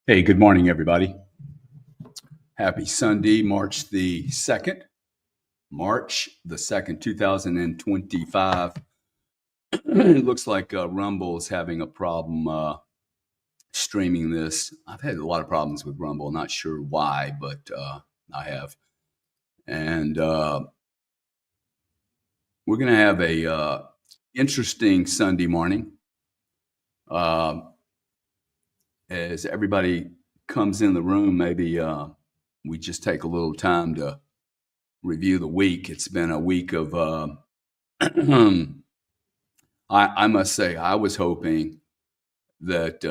Hey, good morning, everybody. Happy Sunday, March the 2nd, 2025. It looks like Rumble is having a problem streaming this. I've had a lot of problems with Rumble. Not sure why, but I have. And we're going to have a interesting Sunday morning. Uh, as everybody comes in the room, maybe we just take a little time to review the week. It's been a week of, I must say, I was hoping that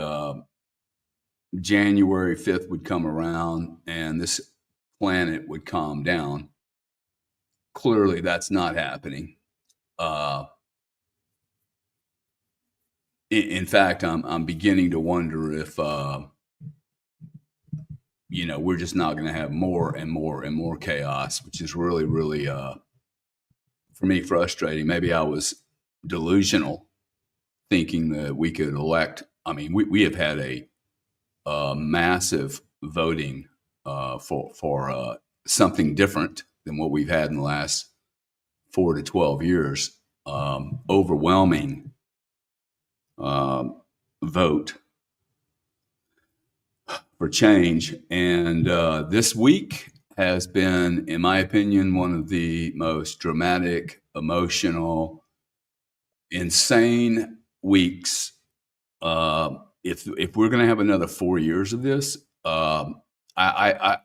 January 5th would come around and this planet would calm down. Clearly, that's not happening. In fact, I'm beginning to wonder if we're just not going to have more and more and more chaos, which is really, really for me frustrating. Maybe I was delusional, thinking that we could elect. I mean, we have had a massive voting for something different than what we've had in the last 4 to 12 years. Overwhelming vote for change. And this week has been, in my opinion, one of the most dramatic, emotional, insane weeks. If we're going to have another 4 years of this, I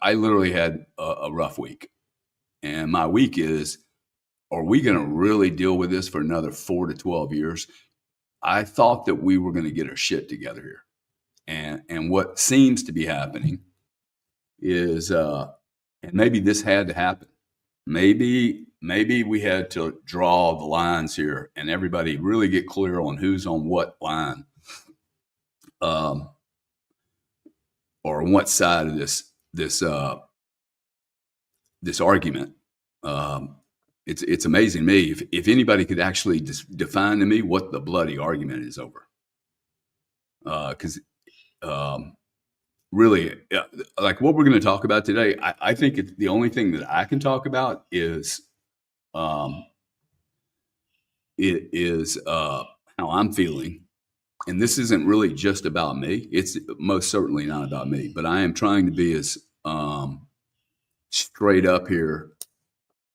literally had a rough week. And my week is, are we going to really deal with this for another 4 to 12 years? I thought that we were going to get our shit together here. And what seems to be happening is, and maybe this had to happen. Maybe we had to draw the lines here and everybody really get clear on who's on what line, or on what side of this argument. It's amazing to me if anybody could actually define to me what the bloody argument is over. Because really, like what we're going to talk about today, I think the only thing that I can talk about is how I'm feeling. And this isn't really just about me. It's most certainly not about me, but I am trying to be as straight up here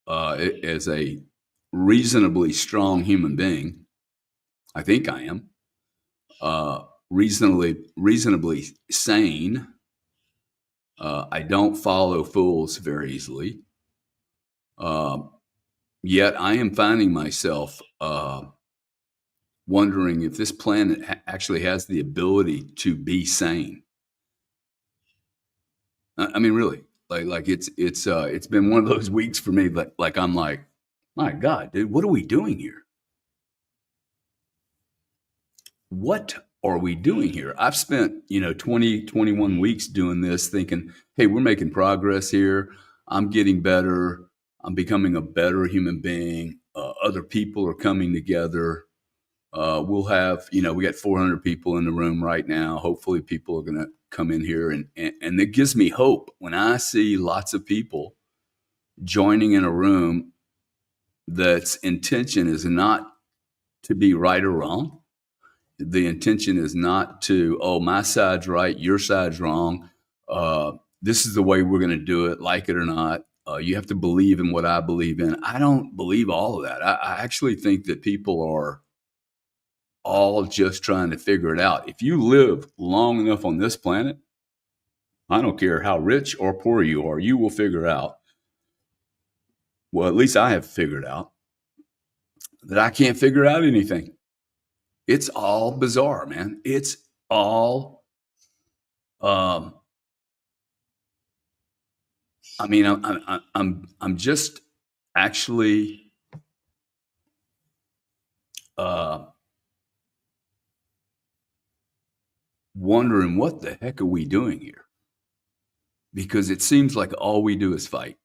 as a reasonably strong human being. I think I am. Reasonably sane. I don't follow fools very easily. Yet I am finding myself wondering if this planet actually has the ability to be sane. I mean, really, like it's been one of those weeks for me. Like I'm like, my God, dude, what are we doing here? What are we doing here? I've spent 20, 21 weeks doing this, thinking, hey, we're making progress here. I'm getting better. I'm becoming a better human being. Other people are coming together. We'll have, we got 400 people in the room right now. Hopefully people are going to come in here and it gives me hope when I see lots of people joining in a room that's intention is not to be right or wrong. The intention is not to, oh, my side's right, your side's wrong. This is the way we're going to do it, like it or not. You have to believe in what I believe in. I don't believe all of that. I actually think that people are all just trying to figure it out. If you live long enough on this planet, I don't care how rich or poor you are, you will figure out. Well, at least I have figured out that I can't figure out anything. It's all bizarre, man. It's all, I mean, I'm just actually, wondering what the heck are we doing here? Because it seems like all we do is fight.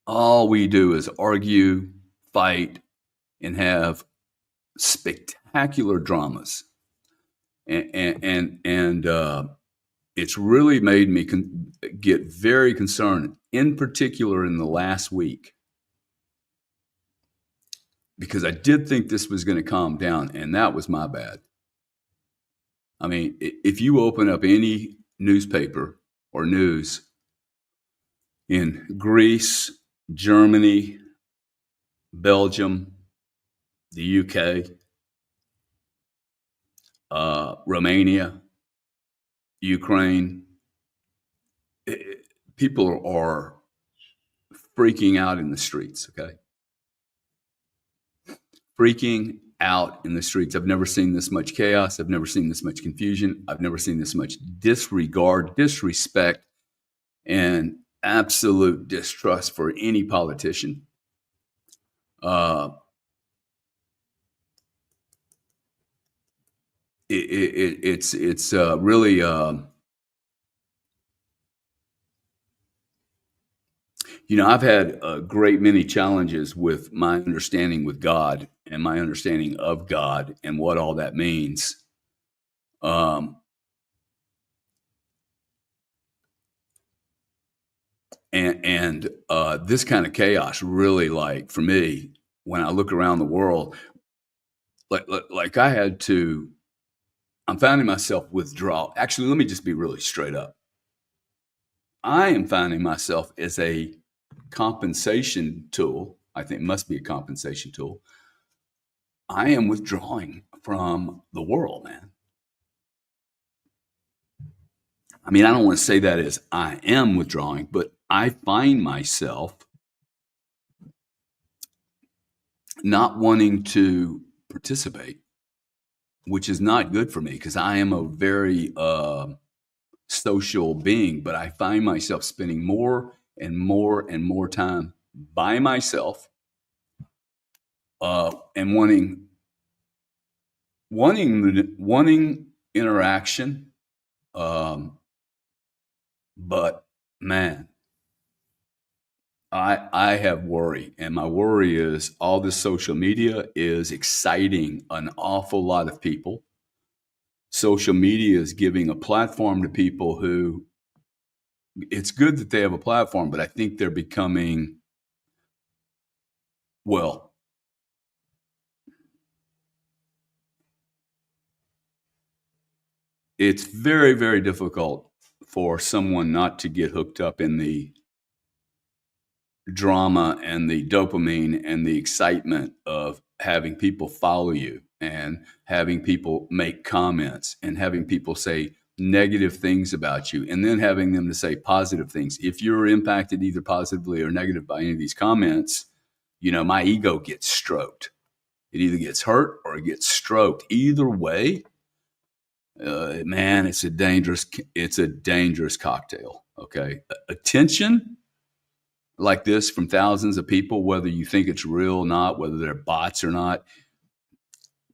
All we do is argue, fight, and have spectacular dramas. And it's really made me get very concerned, in particular in the last week, because I did think this was going to calm down, and that was my bad. I mean, if you open up any newspaper or news in Greece, Germany, Belgium, the UK, Romania, Ukraine, people are freaking out in the streets, okay? Freaking out in the streets. I've never seen this much chaos. I've never seen this much confusion. I've never seen this much disregard, disrespect, and absolute distrust for any politician. It's really I've had a great many challenges with my understanding with God and my understanding of God and what all that means. Um, and this kind of chaos really, like, for me, when I look around the world, like I had to, I'm finding myself withdraw. Actually, let me just be really straight up. I am finding myself as a compensation tool. I think it must be a compensation tool. I am withdrawing from the world, man. I mean, I don't want to say that as I am withdrawing, but I find myself not wanting to participate, which is not good for me because I am a very social being, but I find myself spending more and more and more time by myself, and wanting interaction. But man, I have worry, and my worry is all this social media is exciting an awful lot of people. Social media is giving a platform to people who, it's good that they have a platform, but I think they're becoming, well, it's very, very difficult for someone not to get hooked up in the drama and the dopamine and the excitement of having people follow you and having people make comments and having people say negative things about you and then having them to say positive things. If you're impacted either positively or negative by any of these comments, my ego gets stroked. It either gets hurt or it gets stroked. Either way, man, it's a dangerous cocktail. Okay. Attention like this from thousands of people, whether you think it's real or not, whether they're bots or not.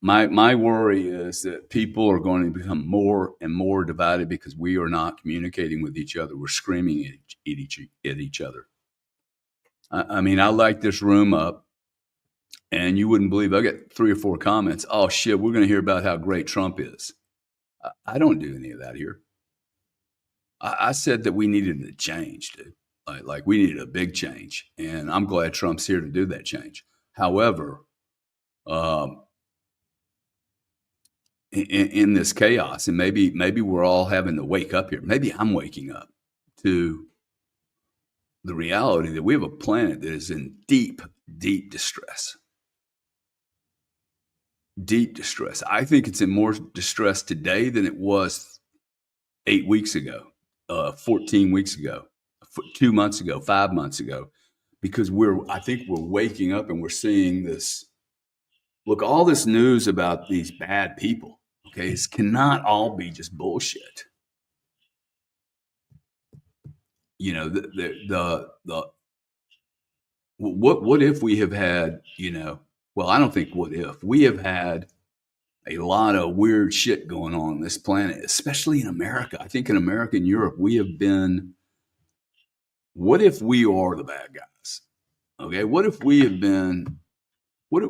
My worry is that people are going to become more and more divided because we are not communicating with each other. We're screaming at each other. I mean, I light this room up, and you wouldn't believe I get 3 or 4 comments. Oh shit, we're going to hear about how great Trump is. I don't do any of that here. I said that we needed a change, dude. Like we needed a big change, and I'm glad Trump's here to do that change. However, in this chaos, and maybe we're all having to wake up here. Maybe I'm waking up to the reality that we have a planet that is in deep, deep distress. Deep distress. I think it's in more distress today than it was 8 weeks ago, 14 weeks ago, 2 months ago, 5 months ago, because I think we're waking up and we're seeing this. Look, all this news about these bad people, okay, it cannot all be just bullshit. What if we have had, well, I don't think what if. We have had a lot of weird shit going on this planet, especially in America. I think in America and Europe, we have been, what if we are the bad guys? Okay, what if we have been, what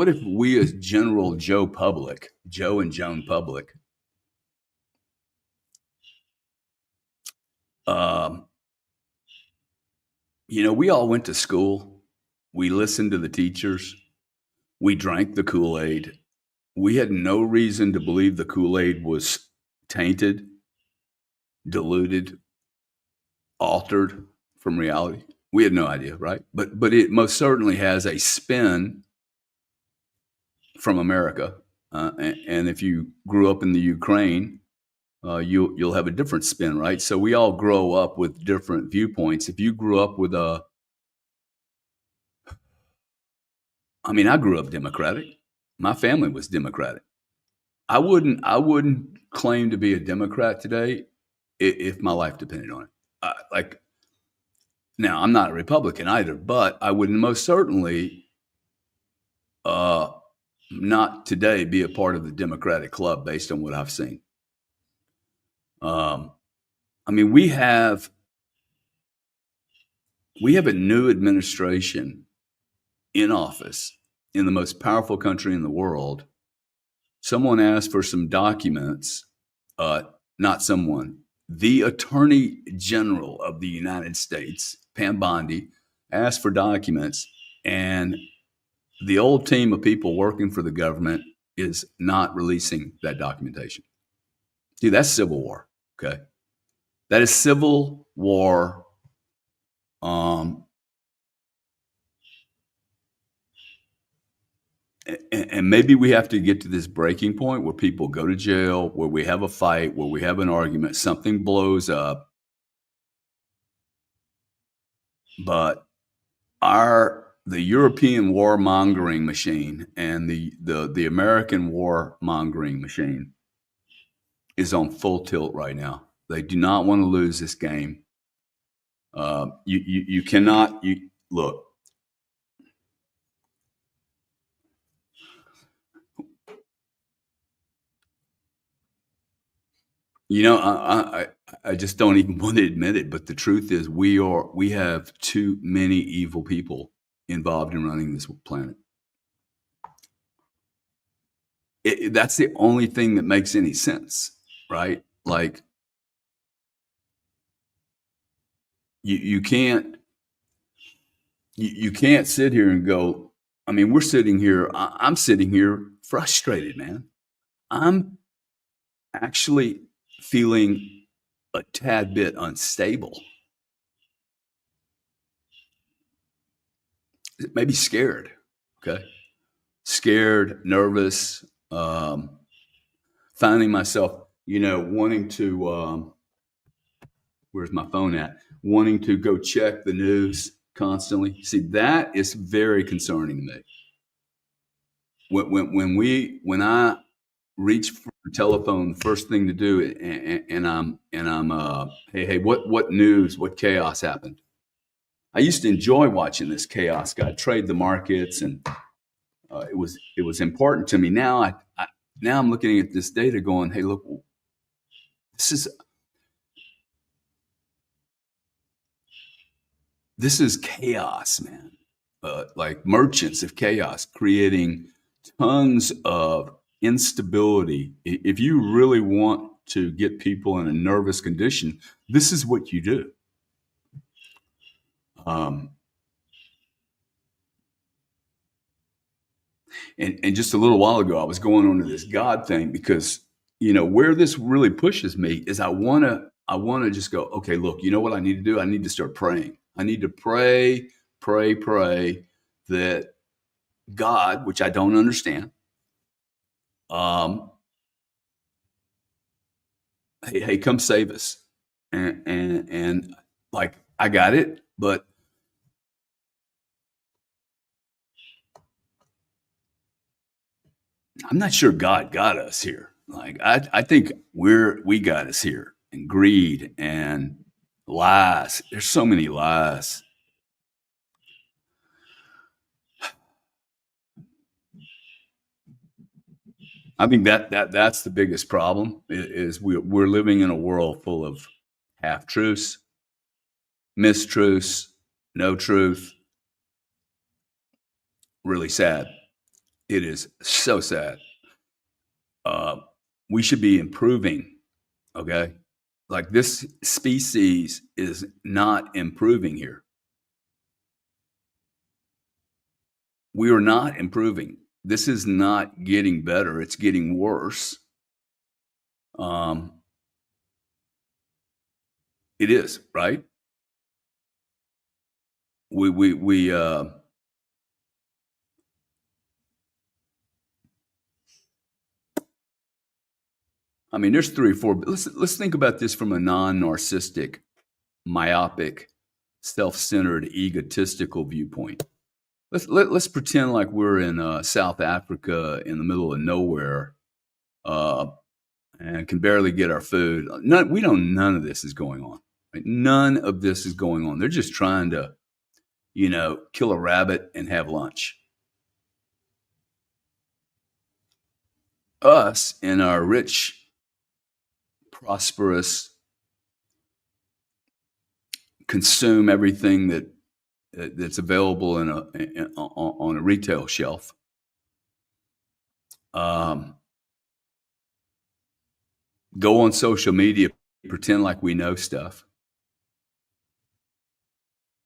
if we as General Joe and Joan Public, Um, we all went to school. We listened to the teachers. We drank the Kool-Aid. We had no reason to believe the Kool-Aid was tainted, diluted, altered from reality. We had no idea, right? But it most certainly has a spin from America. And if you grew up in the Ukraine, you'll have a different spin, right? So we all grow up with different viewpoints. If you grew up with I grew up Democratic. My family was Democratic. I wouldn't claim to be a Democrat today if my life depended on it. Like now, I'm not a Republican either, but I would most certainly uh, not today be a part of the Democratic club based on what I've seen. Um, we have a new administration in office in the most powerful country in the world. Someone asked for some documents, not someone, the Attorney General of the United States, Pam Bondi, asked for documents, and the old team of people working for the government is not releasing that documentation. Dude, that's civil war. Okay. That is civil war. Um, and maybe we have to get to this breaking point where people go to jail, where we have a fight, where we have an argument, something blows up. But the European warmongering machine and the American warmongering machine is on full tilt right now. They do not want to lose this game. You cannot look. I just don't even want to admit it, but the truth is we have too many evil people involved in running this planet. That's the only thing that makes any sense, right? Like you can't you can't sit here and go. We're sitting here. I'm sitting here frustrated, man. I'm actually feeling a tad bit unstable, maybe scared. Okay, scared, nervous, finding myself, wanting to. Where's my phone at? Wanting to go check the news constantly. See, that is very concerning to me. When I reach for the telephone, the first thing to do, and I'm hey, what news, what chaos happened? I used to enjoy watching this chaos guy trade the markets, and it was important to me. Now I'm looking at this data, going, hey, look, this is chaos, man. Like merchants of chaos creating tons of instability. If you really want to get people in a nervous condition, this is what you do. Um, and just a little while ago, I was going on to this God thing because where this really pushes me is I want to just go, okay, look, you know what I need to do? I need to start praying. I need to pray that God, which I don't understand, um, hey, come save us. And like I got it, but I'm not sure God got us here. Like I think we got us here, and greed and lies. There's so many lies. I think that's the biggest problem is we're living in a world full of half truths, mistruths, no truth. Really sad. It is so sad. Uh, we should be improving. Okay, Like this species is not improving here. We are not improving. This is not getting better. It's getting worse. Um, it is, right? We I mean, there's three or four. Let's think about this from a non-narcissistic, myopic, self-centered, egotistical viewpoint. Let's pretend like we're in South Africa in the middle of nowhere, uh, and can barely get our food. None of this is going on. Right? None of this is going on. They're just trying to, kill a rabbit and have lunch. Us in our rich, prosperous, consume everything that's available on a retail shelf. Um, Go on social media, pretend like we know stuff.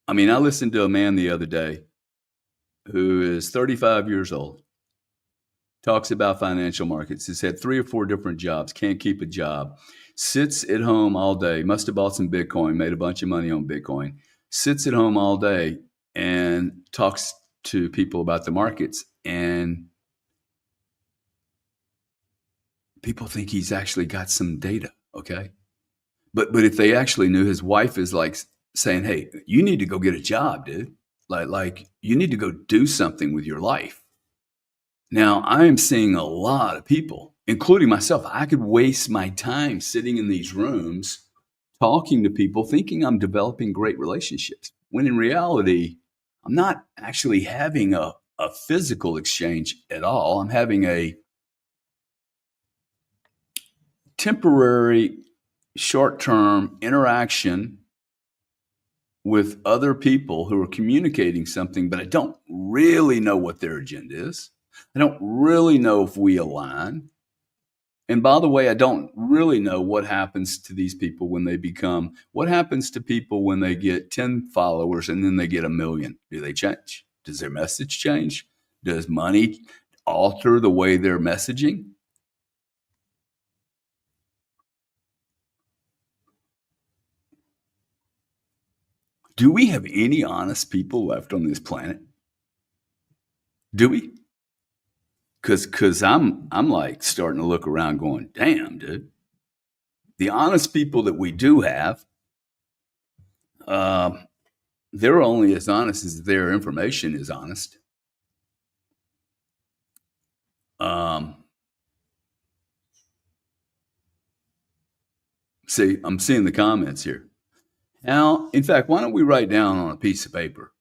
I mean, I listened to a man the other day who is 35 years old, talks about financial markets, has had 3 or 4 different jobs, can't keep a job, sits at home all day, must have bought some Bitcoin, made a bunch of money on Bitcoin, sits at home all day and talks to people about the markets. And people think he's actually got some data, okay? But if they actually knew, his wife is like saying, "Hey, you need to go get a job, dude. Like you need to go do something with your life." Now, I am seeing a lot of people, including myself. I could waste my time sitting in these rooms talking to people thinking I'm developing great relationships, when in reality, I'm not actually having a physical exchange at all. I'm having a temporary, short-term interaction with other people who are communicating something, but I don't really know what their agenda is. I don't really know if we align. And by the way, I don't really know what happens to these people what happens to people when they get 10 followers and then they get 1 million? Do they change? Does their message change? Does money alter the way they're messaging? Do we have any honest people left on this planet? Do we? Cause I'm like starting to look around going, damn, dude. The honest people that we do have, uh, they're only as honest as their information is honest. Um, See, I'm seeing the comments here. In fact, why don't we write down on a piece of paper,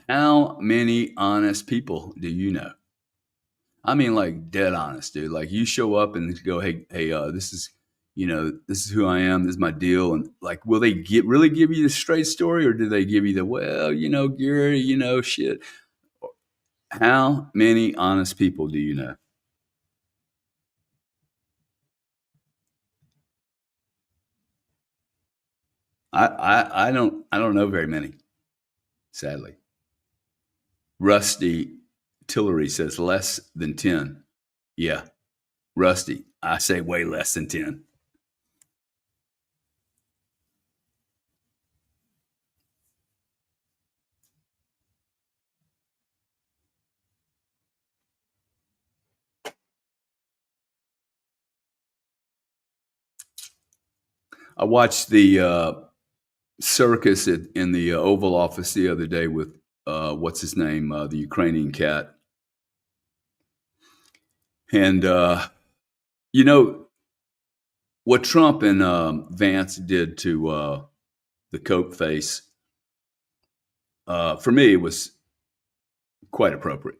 how many honest people do you know? I mean, like dead honest, dude. Like you show up and go, hey, this is who I am. This is my deal. And like, will they really give you the straight story, or do they give you Gary, shit? How many honest people do you know? I don't know very many, sadly. Rusty Tillery says less than 10. Yeah, Rusty, I say way less than 10. I watched the circus in the Oval Office the other day with what's his name, the Ukrainian cat, and you know what Trump and Vance did to the Coke face. For me, it was quite appropriate.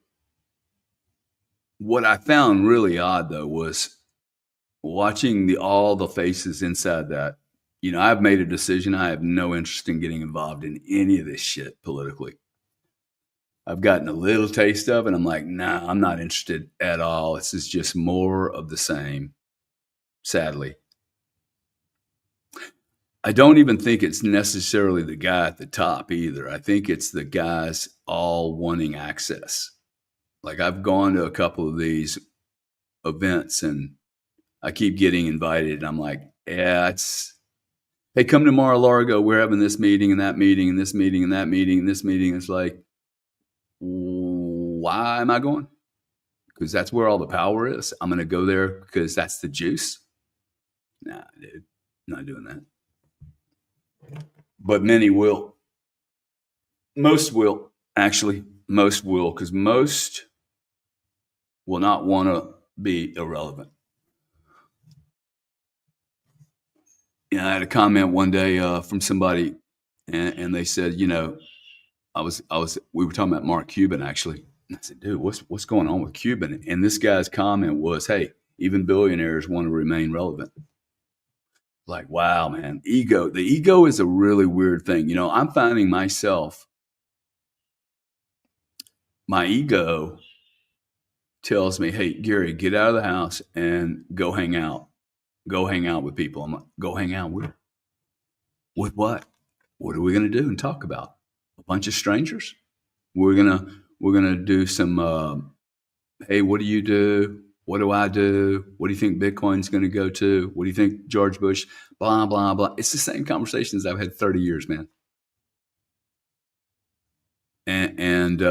What I found really odd, though, was watching all the faces inside that. I've made a decision. I have no interest in getting involved in any of this shit politically. I've gotten a little taste of it. I'm like, nah, I'm not interested at all. This is just more of the same, sadly. I don't even think it's necessarily the guy at the top either. I think it's the guys all wanting access. Like I've gone to a couple of these events and I keep getting invited. And I'm like, yeah, it's, hey, come to Mar-a-Lago. We're having this meeting and that meeting and this meeting and that meeting and this meeting. It's like, why am I going? Because that's where all the power is. I'm going to go there because that's the juice. Nah, dude, not doing that. But many will. Most will, actually. Most will, because most will not want to be irrelevant. You know, I had a comment one day from somebody, and they said, you know, we were talking about Mark Cuban actually. And I said, dude, what's going on with Cuban? And this guy's comment was, hey, even billionaires want to remain relevant. Like, wow, man, ego. The ego is a really weird thing. You know, I'm finding myself, my ego tells me, hey, Gary, get out of the house and go hang out. Go hang out with people. I'm like, go hang out with what? What are we going to do and talk about? A bunch of strangers? We're gonna do some. Hey, what do you do? What do I do? What do you think Bitcoin's going to go to? What do you think George Bush? Blah blah blah. It's the same conversations I've had 30 years, man. And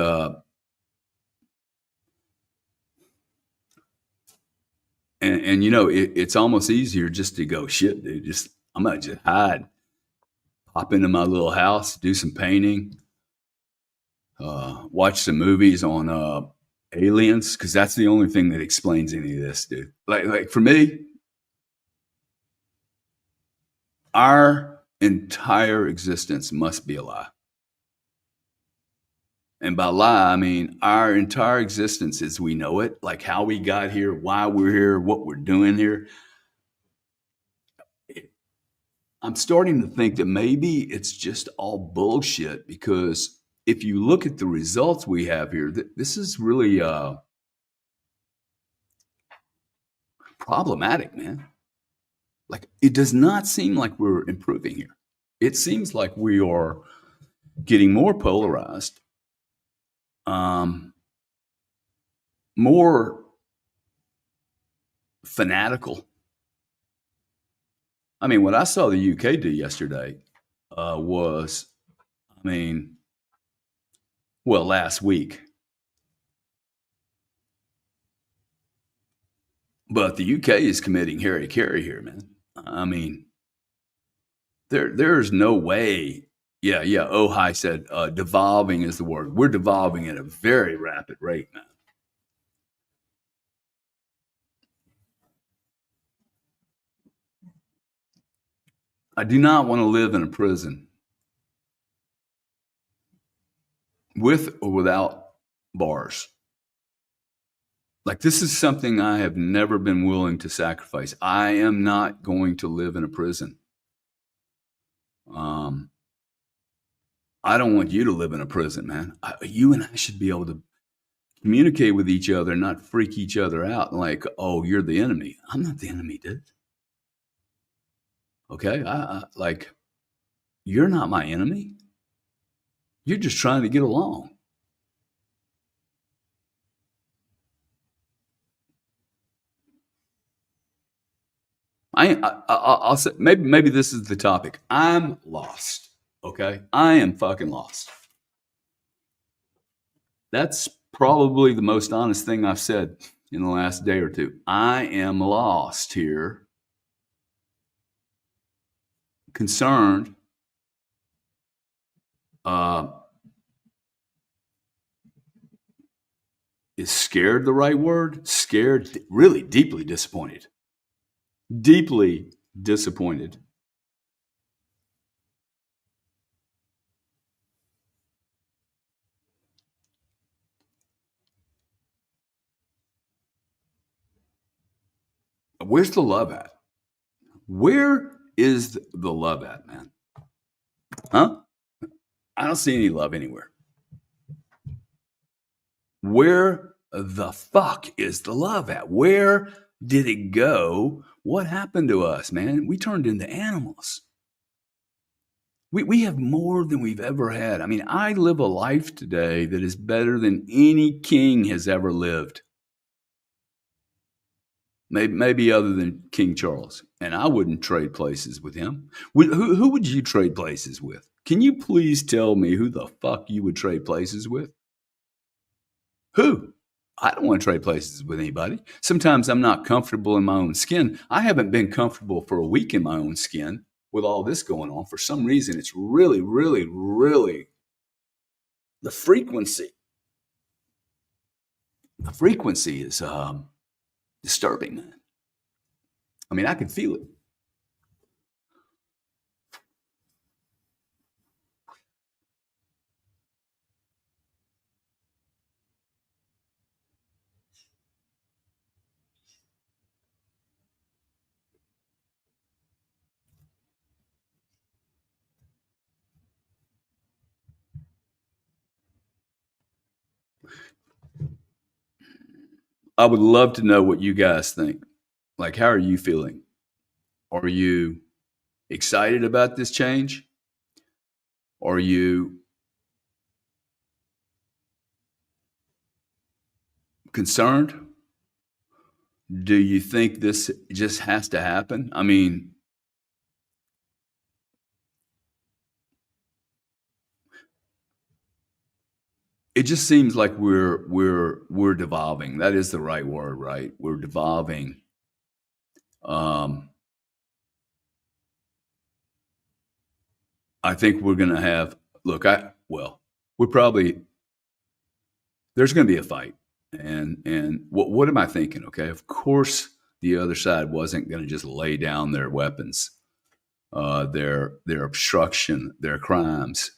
you know, it's almost easier just to go, shit, dude. Just I'm gonna just hide, pop into my little house, do some painting, watch some movies on aliens, because that's the only thing that explains any of this, dude. Like for me, our entire existence must be a lie. And by lie, I mean our entire existence as we know it, like how we got here, why we're here, what we're doing here. I'm starting to think that maybe it's just all bullshit, because if you look at the results we have here, this is really problematic, man. Like, it does not seem like we're improving here. It seems like we are getting more polarized, more fanatical. I mean, what I saw the UK do yesterday was, I mean, well, last week. But the UK is committing Harry Carey here, man. I mean, there's no way. Yeah. Oh, hi said devolving is the word. We're devolving at a very rapid rate, man. I do not want to live in a prison with or without bars. Like, this is something I have never been willing to sacrifice. I am not going to live in a prison. I don't want you to live in a prison, man. You and I should be able to communicate with each other and not freak each other out. Like, oh, you're the enemy. I'm not the enemy, dude. Okay, like, you're not my enemy. You're just trying to get along. I'll say maybe this is the topic. I'm lost. Okay, I am fucking lost. That's probably the most honest thing I've said in the last day or two. I am lost here, concerned. Is scared the right word? Scared, really deeply disappointed. Deeply disappointed. Where's the love at? Where is the love at, man? Huh? I don't see any love anywhere. Where the fuck is the love at? Where did it go? What happened to us, man? We turned into animals. We have more than we've ever had. I mean, I live a life today that is better than any king has ever lived. Maybe other than King Charles, and I wouldn't trade places with him. Who would you trade places with? Can you please tell me who the fuck you would trade places with? Who? I don't want to trade places with anybody. Sometimes I'm not comfortable in my own skin. I haven't been comfortable for a week in my own skin with all this going on. For some reason, it's really, really, really the frequency. The frequency is disturbing, man. I mean, I can feel it. I would love to know what you guys think. Like, how are you feeling? Are you excited about this change? Are you concerned? Do you think this just has to happen? I mean, it just seems like we're devolving. That is the right word, right? We're devolving. Um, I think we're going to have. Look, we're probably there's going to be a fight, and what am I thinking? Okay, of course the other side wasn't going to just lay down their weapons, their obstruction, their crimes.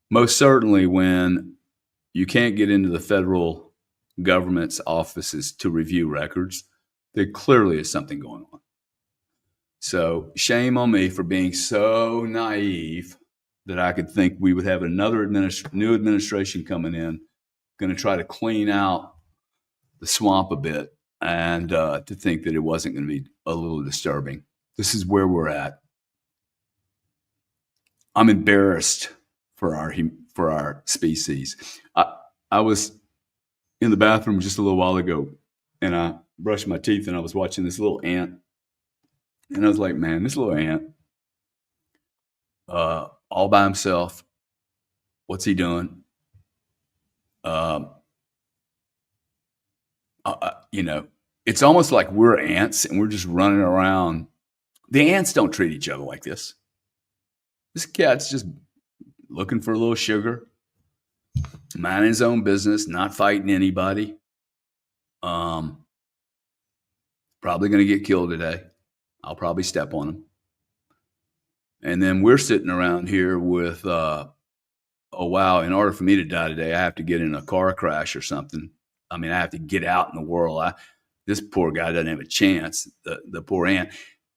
Most certainly, when you can't get into the federal government's offices to review records, there clearly is something going on. So shame on me for being so naive that I could think we would have another new administration coming in, going to try to clean out the swamp a bit, and to think that it wasn't going to be a little disturbing. This is where we're at. I'm embarrassed for our species. I was in the bathroom just a little while ago, and I brushed my teeth, and I was watching this little ant, and I was like, man, this little ant, all by himself. What's he doing? Um, it's almost like we're ants, and we're just running around. The ants don't treat each other like this. This cat's just looking for a little sugar, minding his own business, not fighting anybody. Probably going to get killed today. I'll probably step on him. And then we're sitting around here with, oh, wow, in order for me to die today, I have to get in a car crash or something. I mean, I have to get out in the world. This poor guy doesn't have a chance, the poor ant.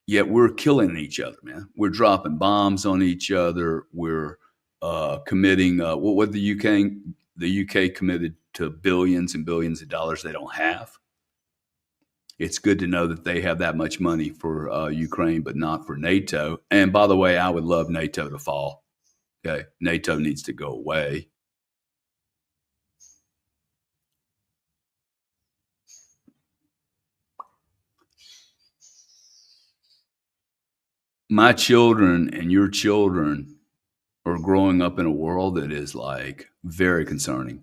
Yet we're killing each other, man. We're dropping bombs on each other. We're committing what the UK committed to billions and billions of dollars they don't have. It's good to know that they have that much money for Ukraine, but not for NATO. And by the way, I would love NATO to fall. Okay, NATO needs to go away. My children and your children are growing up in a world that is like very concerning.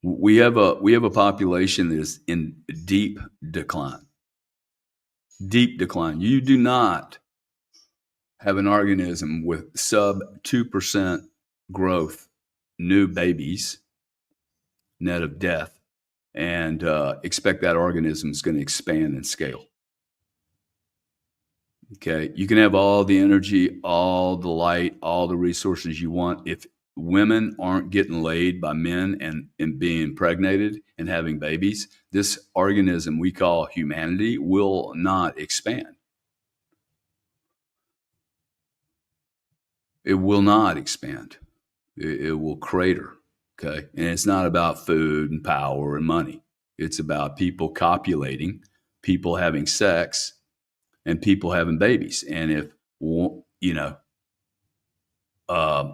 We have a population that is in deep decline. Deep decline. You do not have an organism with sub 2% growth, new babies, net of death, and expect that organism is going to expand and scale. Okay, you can have all the energy, all the light, all the resources you want. If women aren't getting laid by men and being impregnated and having babies, this organism we call humanity will not expand. It will not expand. It will crater. Okay, and it's not about food and power and money. It's about people copulating, people having sex, and people having babies. And if you know, uh,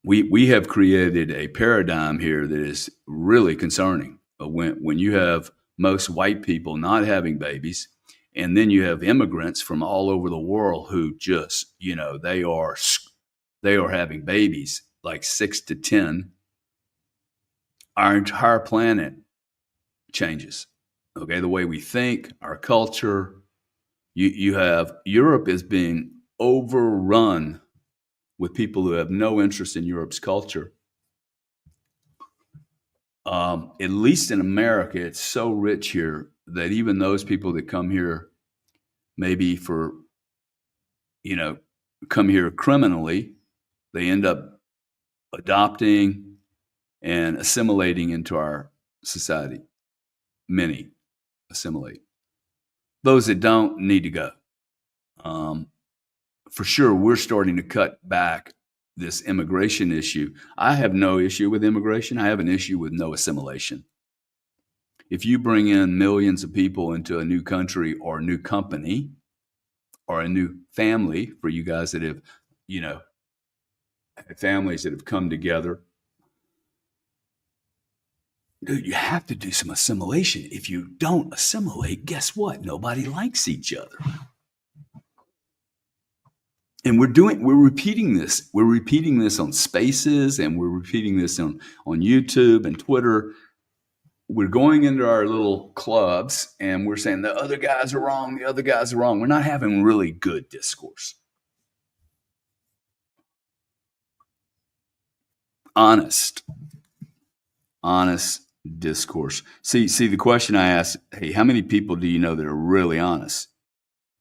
we have created a paradigm here that is really concerning. When you have most white people not having babies, and then you have immigrants from all over the world who just, they are having babies like 6 to 10. Our entire planet changes. Okay, the way we think, our culture. You have Europe is being overrun with people who have no interest in Europe's culture. At least in America, it's so rich here that even those people that come here, maybe for, you know, come here criminally, they end up adopting and assimilating into our society. Many assimilate. Those that don't need to go. Um, for sure, we're starting to cut back this immigration issue. I have no issue with immigration. I have an issue with no assimilation. If you bring in millions of people into a new country or a new company or a new family, for you guys that have, you know, families that have come together, dude, you have to do some assimilation. If you don't assimilate, guess what? Nobody likes each other. And we're repeating this. We're repeating this on Spaces, and we're repeating this on YouTube and Twitter. We're going into our little clubs and we're saying the other guys are wrong, the other guys are wrong. We're not having really good discourse. Honest discourse. See, the question I asked, hey, how many people do you know that are really honest?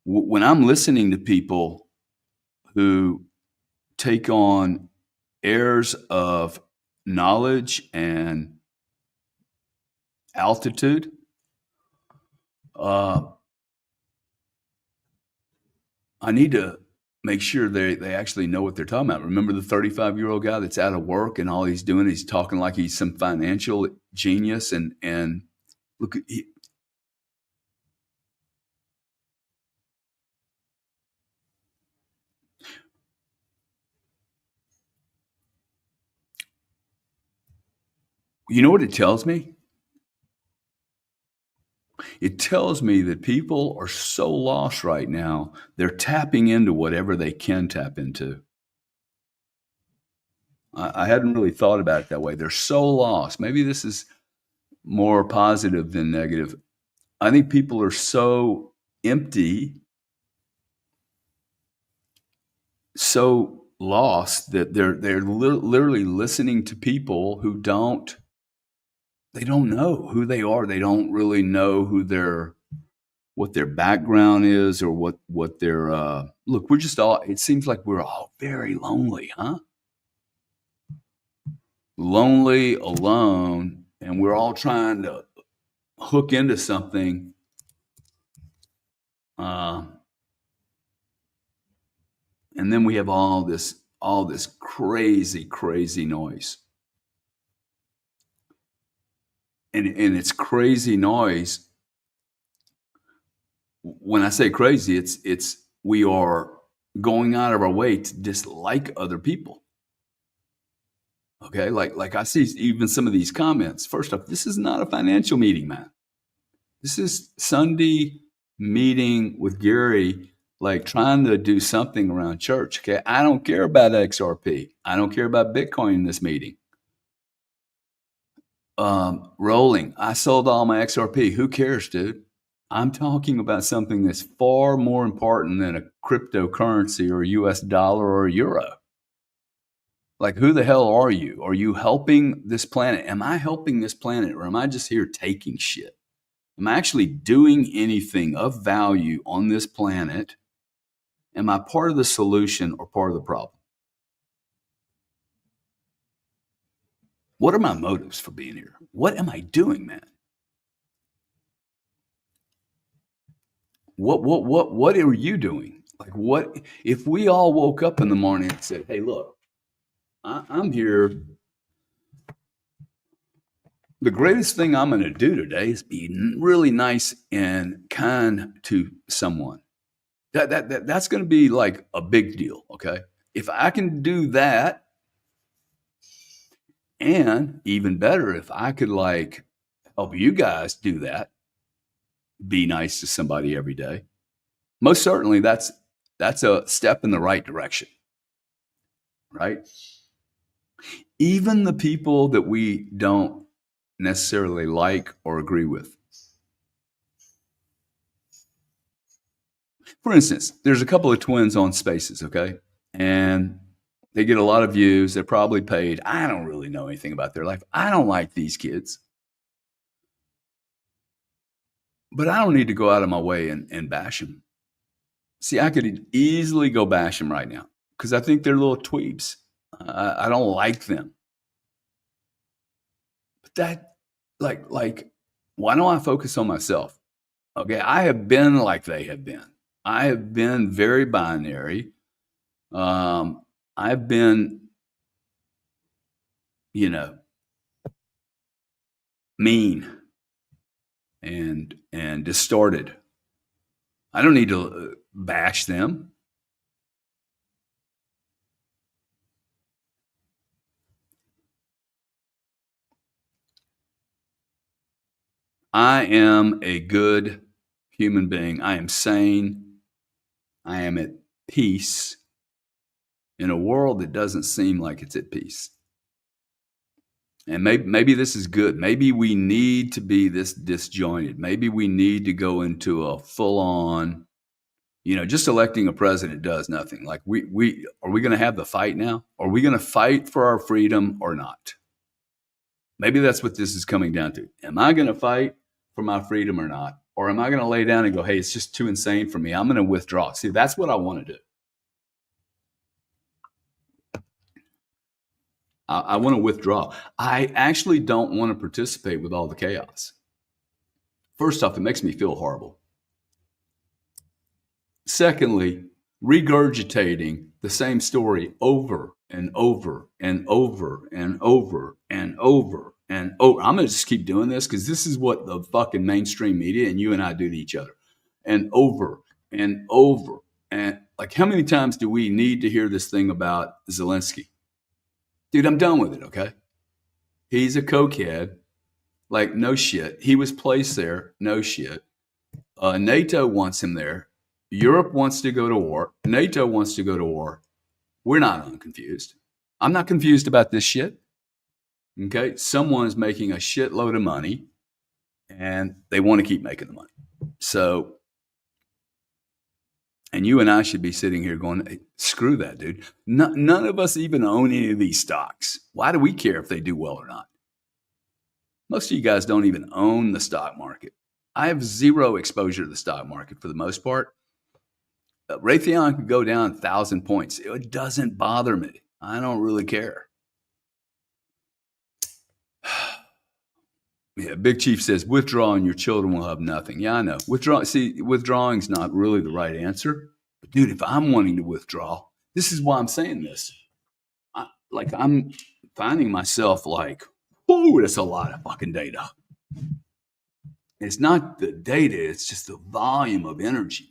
When I'm listening to people who take on airs of knowledge and altitude, I need to make sure they actually know what they're talking about. Remember the 35-year-old guy that's out of work and all he's doing, he's talking like he's some financial genius, and look, you know what it tells me? It tells me that people are so lost right now, they're tapping into whatever they can tap into. I hadn't really thought about it that way. They're so lost. Maybe this is more positive than negative. I think people are so empty, so lost that they're literally listening to people who don't know who they are. They don't really know what their background is or what their look. We're just all. It seems like we're all very lonely, huh? Lonely, alone, and we're all trying to hook into something. And then we have all this crazy noise. And it's crazy noise. When I say crazy, it's we are going out of our way to dislike other people. Okay, like I see even some of these comments. First off, this is not a financial meeting, man. This is Sunday meeting with Gary, like trying to do something around church. Okay, I don't care about XRP. I don't care about Bitcoin in this meeting. Rolling. I sold all my XRP. Who cares, dude? I'm talking about something that's far more important than a cryptocurrency or a US dollar or a euro. Like, who the hell are you? Are you helping this planet? Am I helping this planet, or am I just here taking shit? Am I actually doing anything of value on this planet? Am I part of the solution or part of the problem? What are my motives for being here? What am I doing, man? What are you doing? Like, what if we all woke up in the morning and said, hey, look, I'm here. The greatest thing I'm going to do today is be really nice and kind to someone. That's going to be like a big deal. Okay. If I can do that, and even better, if I could like help you guys do that, be nice to somebody every day. Most certainly that's a step in the right direction, right? Even the people that we don't necessarily like or agree with. For instance, there's a couple of twins on Spaces, okay? And they get a lot of views. They're probably paid. I don't really know anything about their life. I don't like these kids. But I don't need to go out of my way and bash them. See, I could easily go bash them right now because I think they're little dweebs. I don't like them. But that, why don't I focus on myself? Okay, I have been like they have been. I have been very binary. I've been, you know, mean and distorted. I don't need to bash them. I am a good human being. I am sane. I am at peace in a world that doesn't seem like it's at peace. And maybe this is good. Maybe we need to be this disjointed. Maybe we need to go into a full on, just electing a president does nothing. Like we are we going to have the fight now? Are we going to fight for our freedom or not? Maybe that's what this is coming down to. Am I going to fight for my freedom or not? Or am I going to lay down and go, hey, it's just too insane for me. I'm going to withdraw. See, that's what I want to do. I want to withdraw. I actually don't want to participate with all the chaos. First off, it makes me feel horrible. Secondly, regurgitating the same story over and over and over and over and over and over. I'm going to just keep doing this because this is what the fucking mainstream media and you and I do to each other. And over and over. And like, how many times do we need to hear this thing about Zelensky? Dude, I'm done with it, okay? He's a cokehead. Like, no shit. He was placed there. No shit. NATO wants him there. Europe wants to go to war. NATO wants to go to war. We're not unconfused. I'm not confused about this shit. Okay? Someone is making a shitload of money, and they want to keep making the money. So, and you and I should be sitting here going, hey, screw that, dude. None of us even own any of these stocks. Why do we care if they do well or not? Most of you guys don't even own the stock market. I have zero exposure to the stock market for the most part. Raytheon could go down 1,000 points. It doesn't bother me. I don't really care. Yeah, Big Chief says, withdraw and your children will have nothing. Yeah, I know. Withdrawing is not really the right answer. But dude, if I'm wanting to withdraw, this is why I'm saying this. I'm finding myself like, oh, that's a lot of fucking data. It's not the data, it's just the volume of energy,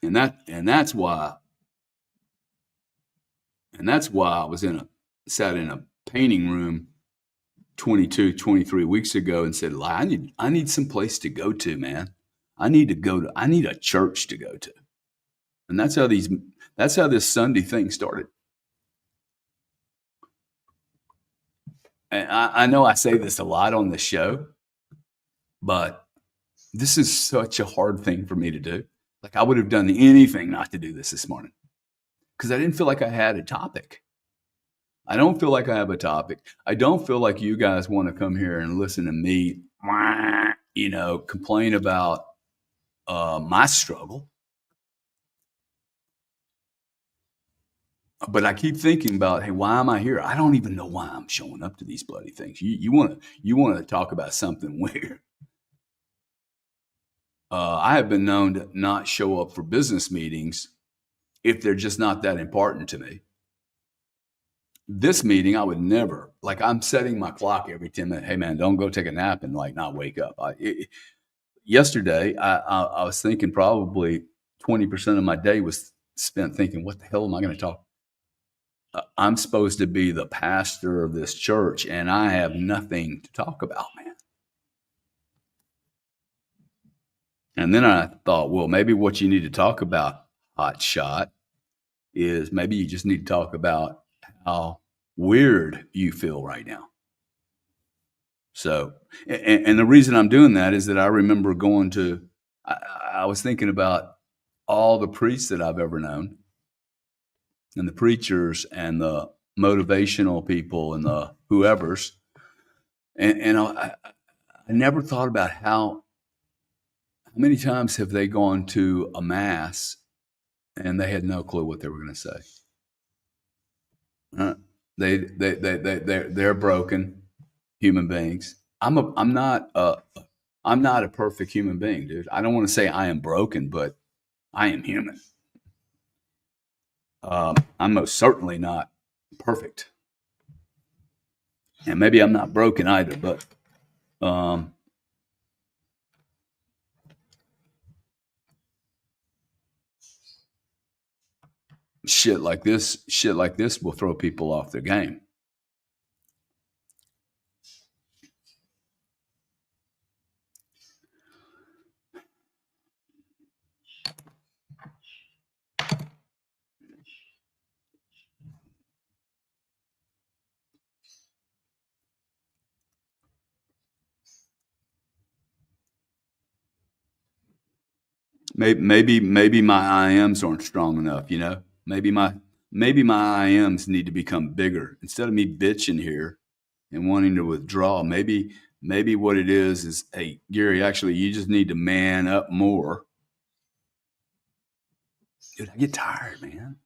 man. And that's why I was sat in a painting room 22, 23 weeks ago and said, I need some place to go to, man. I need a church to go to. And that's how this Sunday thing started. And I know I say this a lot on the show, but this is such a hard thing for me to do. Like, I would have done anything not to do this morning because I didn't feel like I had a topic. I don't feel like I have a topic. I don't feel like you guys want to come here and listen to me, complain about my struggle. But I keep thinking about, hey, why am I here? I don't even know why I'm showing up to these bloody things. You want to talk about something weird. I have been known to not show up for business meetings if they're just not that important to me. This meeting, I would never, like, I'm setting my clock every 10 minutes. Hey, man, don't go take a nap and like not wake up. Yesterday, I was thinking probably 20% of my day was spent thinking, what the hell am I going to talk? I'm supposed to be the pastor of this church, and I have nothing to talk about, man. And then I thought, well, maybe what you need to talk about, hot shot, is maybe you just need to talk about how weird you feel right now. So, and the reason I'm doing that is that I remember going to, I was thinking about all the priests that I've ever known, and the preachers and the motivational people and the whoever's. And I never thought about how many times have they gone to a mass and they had no clue what they were going to say. They're broken human beings. I'm not a perfect human being, dude. I don't want to say I am broken, but I am human. I'm most certainly not perfect, and maybe I'm not broken either. But shit like this will throw people off their game. Maybe my I ams aren't strong enough, you know? Maybe my I ams need to become bigger. Instead of me bitching here and wanting to withdraw, maybe what it is, hey, Gary, actually you just need to man up more. Dude, I get tired, man.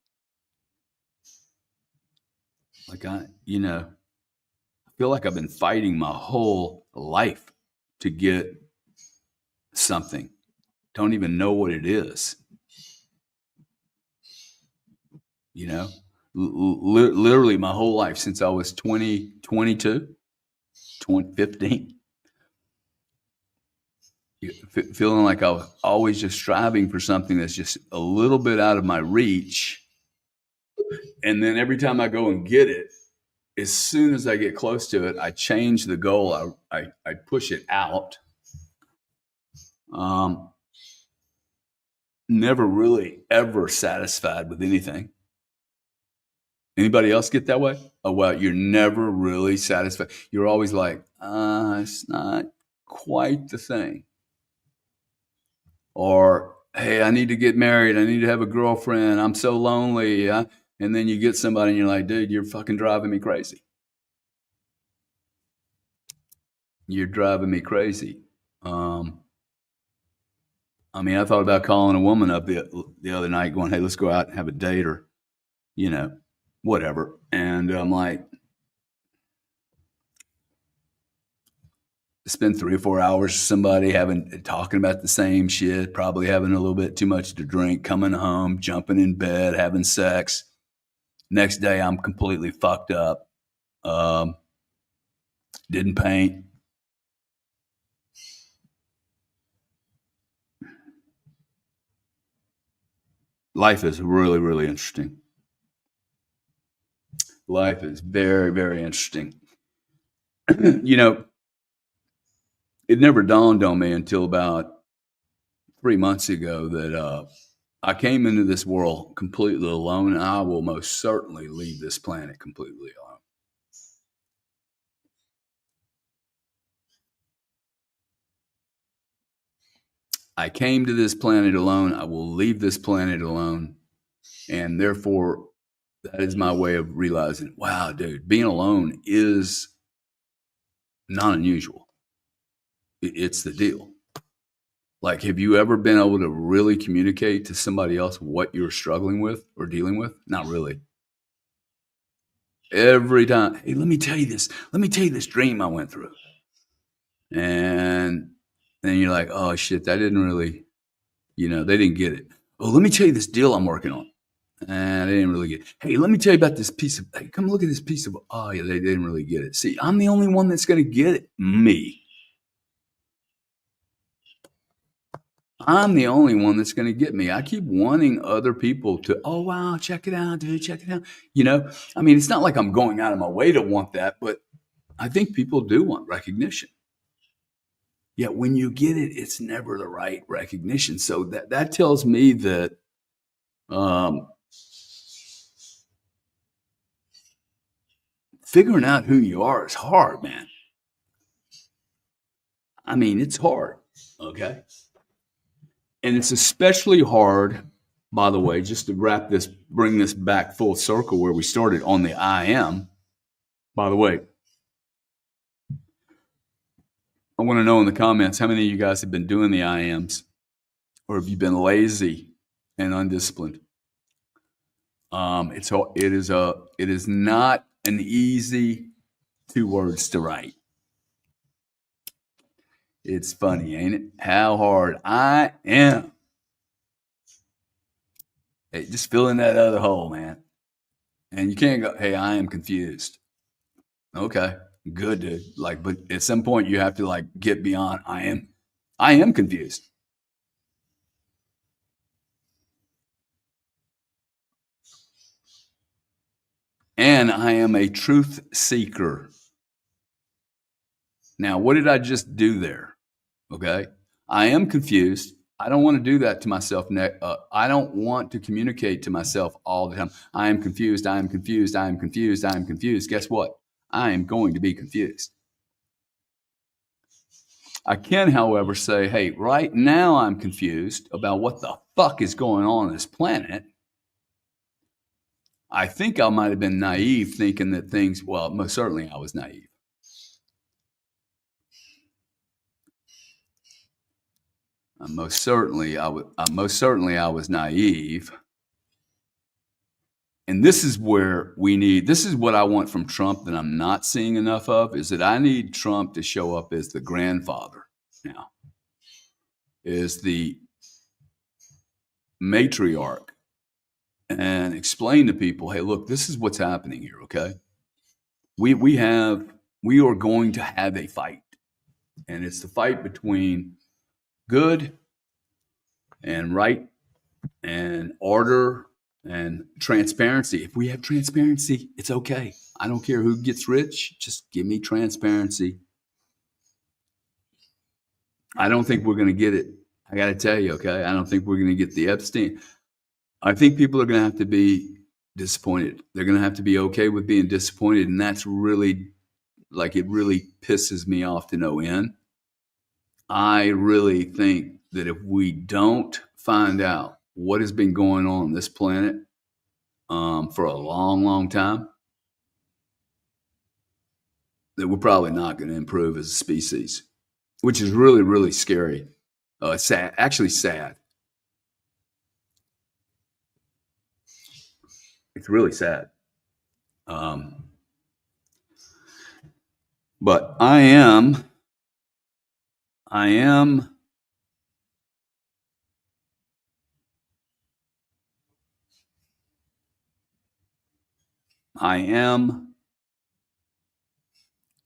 Like I feel like I've been fighting my whole life to get something. Don't even know what it is. You know, literally my whole life since I was 22, 15, feeling like I was always just striving for something that's just a little bit out of my reach. And then every time I go and get it, as soon as I get close to it, I change the goal. I push it out. Never really ever satisfied with anything. Anybody else get that way? Oh, well, you're never really satisfied. You're always like, it's not quite the thing. Or, hey, I need to get married. I need to have a girlfriend. I'm so lonely. And then you get somebody and you're like, dude, you're fucking driving me crazy. You're driving me crazy. I mean, I thought about calling a woman up the other night going, hey, let's go out and have a date or, whatever. And I'm like, spend 3 or 4 hours with somebody talking about the same shit, probably having a little bit too much to drink, coming home, jumping in bed, having sex. Next day, I'm completely fucked up. Didn't paint. Life is really, really interesting. Life is very, very interesting. It never dawned on me until about 3 months ago that I came into this world completely alone, and I will most certainly leave this planet completely alone. I came to this planet alone. I will leave this planet alone. And therefore, that is my way of realizing, wow, dude, being alone is not unusual. It's the deal. Like, have you ever been able to really communicate to somebody else what you're struggling with or dealing with? Not really. Every time, hey, let me tell you this dream I went through. And then you're like, oh shit, that didn't really, they didn't get it. Oh, let me tell you this deal I'm working on. And they didn't really get it. Hey, let me tell you about this piece of, hey, come look at this piece of, oh, yeah, they didn't really get it. See, I'm the only one that's going to get it. Me. I'm the only one that's going to get me. I keep wanting other people to, oh, wow, check it out, dude, check it out. I mean, it's not like I'm going out of my way to want that, but I think people do want recognition. Yet when you get it, it's never the right recognition. So that tells me that um, figuring out who you are is hard, man. I mean, it's hard. Okay. And it's especially hard, by the way, just to bring this back full circle where we started on the I am. By the way, I want to know in the comments how many of you guys have been doing the I ams, or have you been lazy and undisciplined? It is not an easy 2 words to write. It's funny, ain't it? How hard I am. Hey, just fill in that other hole, man. And you can't go, hey, I am confused. Okay, good, dude. Like, but at some point you have to like get beyond I am confused. And I am a truth seeker. Now, what did I just do there? Okay. I am confused. I don't want to do that to myself. I don't want to communicate to myself all the time. I am confused. I am confused. I am confused. I am confused. Guess what? I am going to be confused. I can, however, say, hey, right now I'm confused about what the fuck is going on this planet. I think I might have been naive thinking that well, most certainly I was naive. Most certainly I was naive. And this is what I want from Trump that I'm not seeing enough of, is that I need Trump to show up as the grandfather now, is the matriarch, and explain to people, hey, look, this is what's happening here, okay? We are going to have a fight. And it's the fight between good and right and order and transparency. If we have transparency, it's okay. I don't care who gets rich, just give me transparency. I don't think we're going to get it. I got to tell you, okay? I don't think we're going to get the Epstein. I think people are going to have to be disappointed. They're going to have to be okay with being disappointed. And that's really, like, it really pisses me off to no end. I really think that if we don't find out what has been going on this planet for a long, long time, that we're probably not going to improve as a species, which is really, really scary. Sad, actually sad. It's really sad. But I am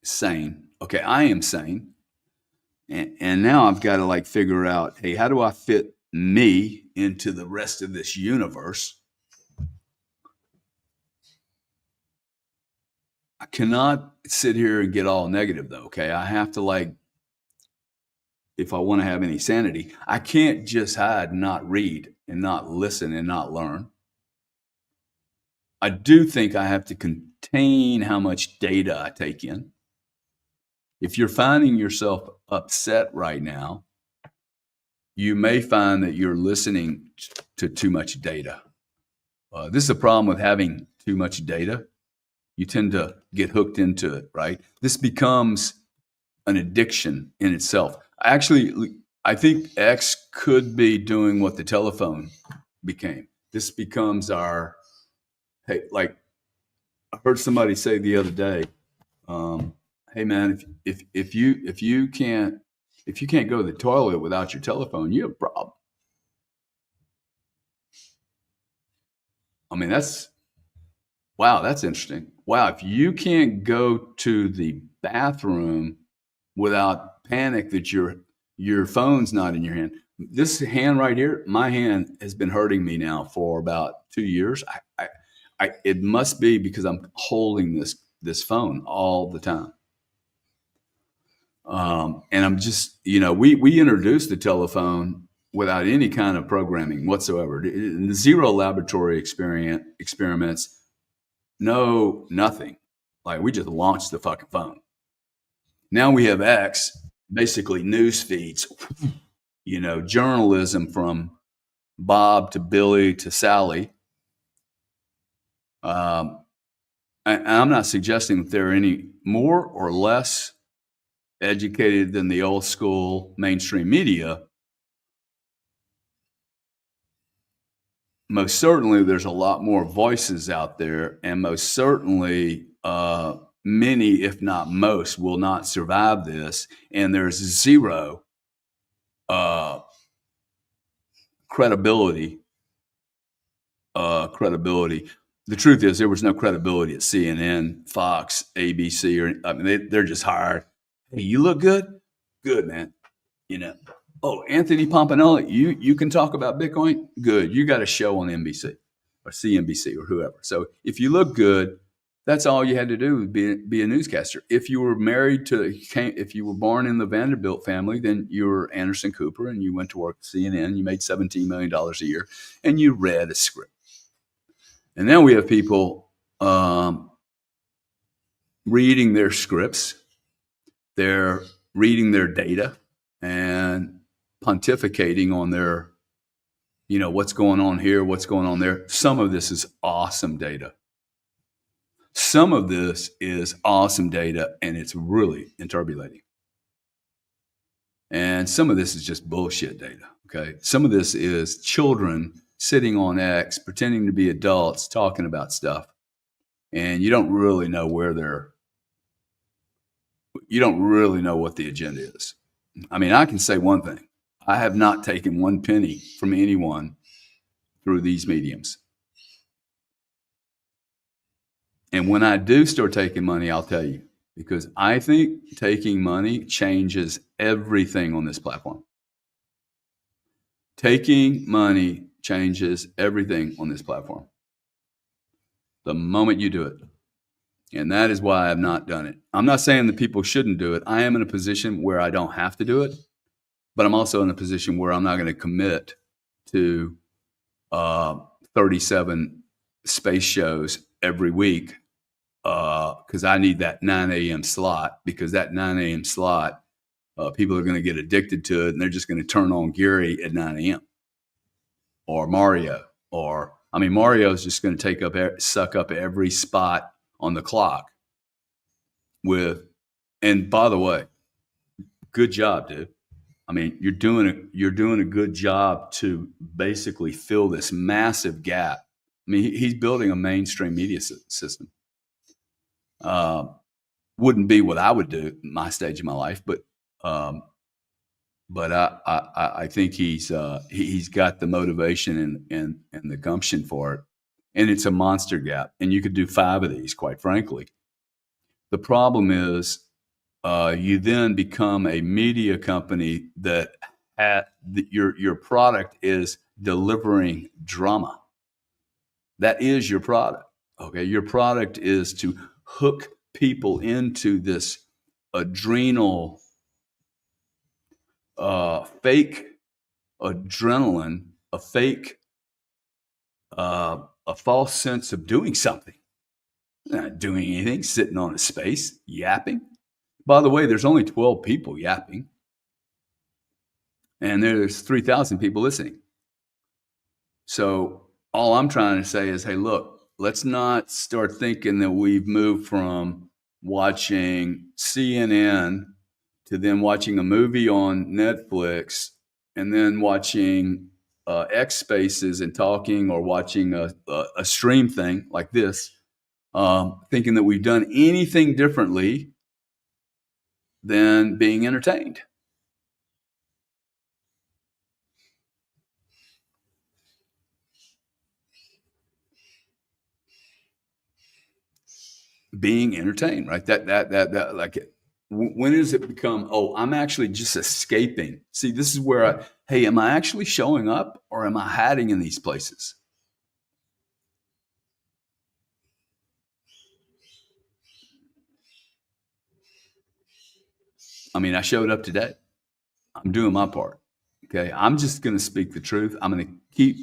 sane. Okay, I am sane. And now I've got to like figure out, hey, how do I fit me into the rest of this universe? I cannot sit here and get all negative though, okay? I have to like, if I want to have any sanity, I can't just hide, not read, and not listen and not learn. I do think I have to contain how much data I take in. If you're finding yourself upset right now, you may find that you're listening to too much data. This is a problem with having too much data. You tend to get hooked into it, right? This becomes an addiction in itself. I think X could be doing what the telephone became. This becomes our, hey, like I heard somebody say the other day, hey man, if you can't go to the toilet without your telephone, you have a problem. I mean, wow, that's interesting. Wow, if you can't go to the bathroom without panic that your phone's not in your hand. This hand right here, my hand has been hurting me now for about 2 years. It must be because I'm holding this phone all the time. And I'm just, we introduced the telephone without any kind of programming whatsoever. The zero laboratory experiments, no nothing. Like we just launched the fucking phone. Now we have X, basically news feeds, journalism from Bob to Billy to Sally. And I'm not suggesting that they're any more or less educated than the old school mainstream media. Most certainly, there's a lot more voices out there, and most certainly, many, if not most, will not survive this. And there's zero uh, credibility. Credibility. The truth is, there was no credibility at CNN, Fox, ABC, or I mean, they're just hired. Hey, you look good. Good, man. You know. Oh, Anthony Pompanelli, you can talk about Bitcoin. Good. You got a show on NBC or CNBC or whoever. So if you look good, that's all you had to do, be a newscaster. If you were married if you were born in the Vanderbilt family, then you were Anderson Cooper and you went to work at CNN. You made $17 million a year and you read a script. And now we have people reading their scripts, they're reading their data and pontificating on their, what's going on here, what's going on there. Some of this is awesome data. Some of this is awesome data, and it's really interbulating. And some of this is just bullshit data, okay? Some of this is children sitting on X, pretending to be adults, talking about stuff. And you don't really know you don't really know what the agenda is. I mean, I can say one thing. I have not taken one penny from anyone through these mediums. And when I do start taking money, I'll tell you, because I think taking money changes everything on this platform. Taking money changes everything on this platform. The moment you do it. And that is why I have not done it. I'm not saying that people shouldn't do it. I am in a position where I don't have to do it, but I'm also in a position where I'm not going to commit to 37 space shows every week because I need that 9 a.m. slot, because that 9 a.m. slot, people are going to get addicted to it and they're just going to turn on Gary at 9 a.m. or Mario. Mario's just going to suck up every spot on the clock and by the way, good job, dude. I mean, you're doing a good job to basically fill this massive gap. I mean, he's building a mainstream media system. Wouldn't be what I would do at my stage of my life, but I think he's got the motivation and the gumption for it, and it's a monster gap. And you could do 5 of these, quite frankly. The problem is, you then become a media company that your product is delivering drama. That is your product. Okay, your product is to hook people into this adrenal, fake adrenaline, a false sense of doing something. Not doing anything, sitting on a space, yapping. By the way, there's only 12 people yapping, and there's 3,000 people listening. So all I'm trying to say is, hey, look, let's not start thinking that we've moved from watching CNN to then watching a movie on Netflix and then watching X Spaces and talking, or watching a stream thing like this, thinking that we've done anything differently than being entertained. being entertained, right? That like, when does it become, oh, I'm actually just escaping? See, this is where hey, am I actually showing up or am I hiding in these places? I mean, I showed up today. I'm doing my part. Okay. I'm just going to speak the truth. I'm going to keep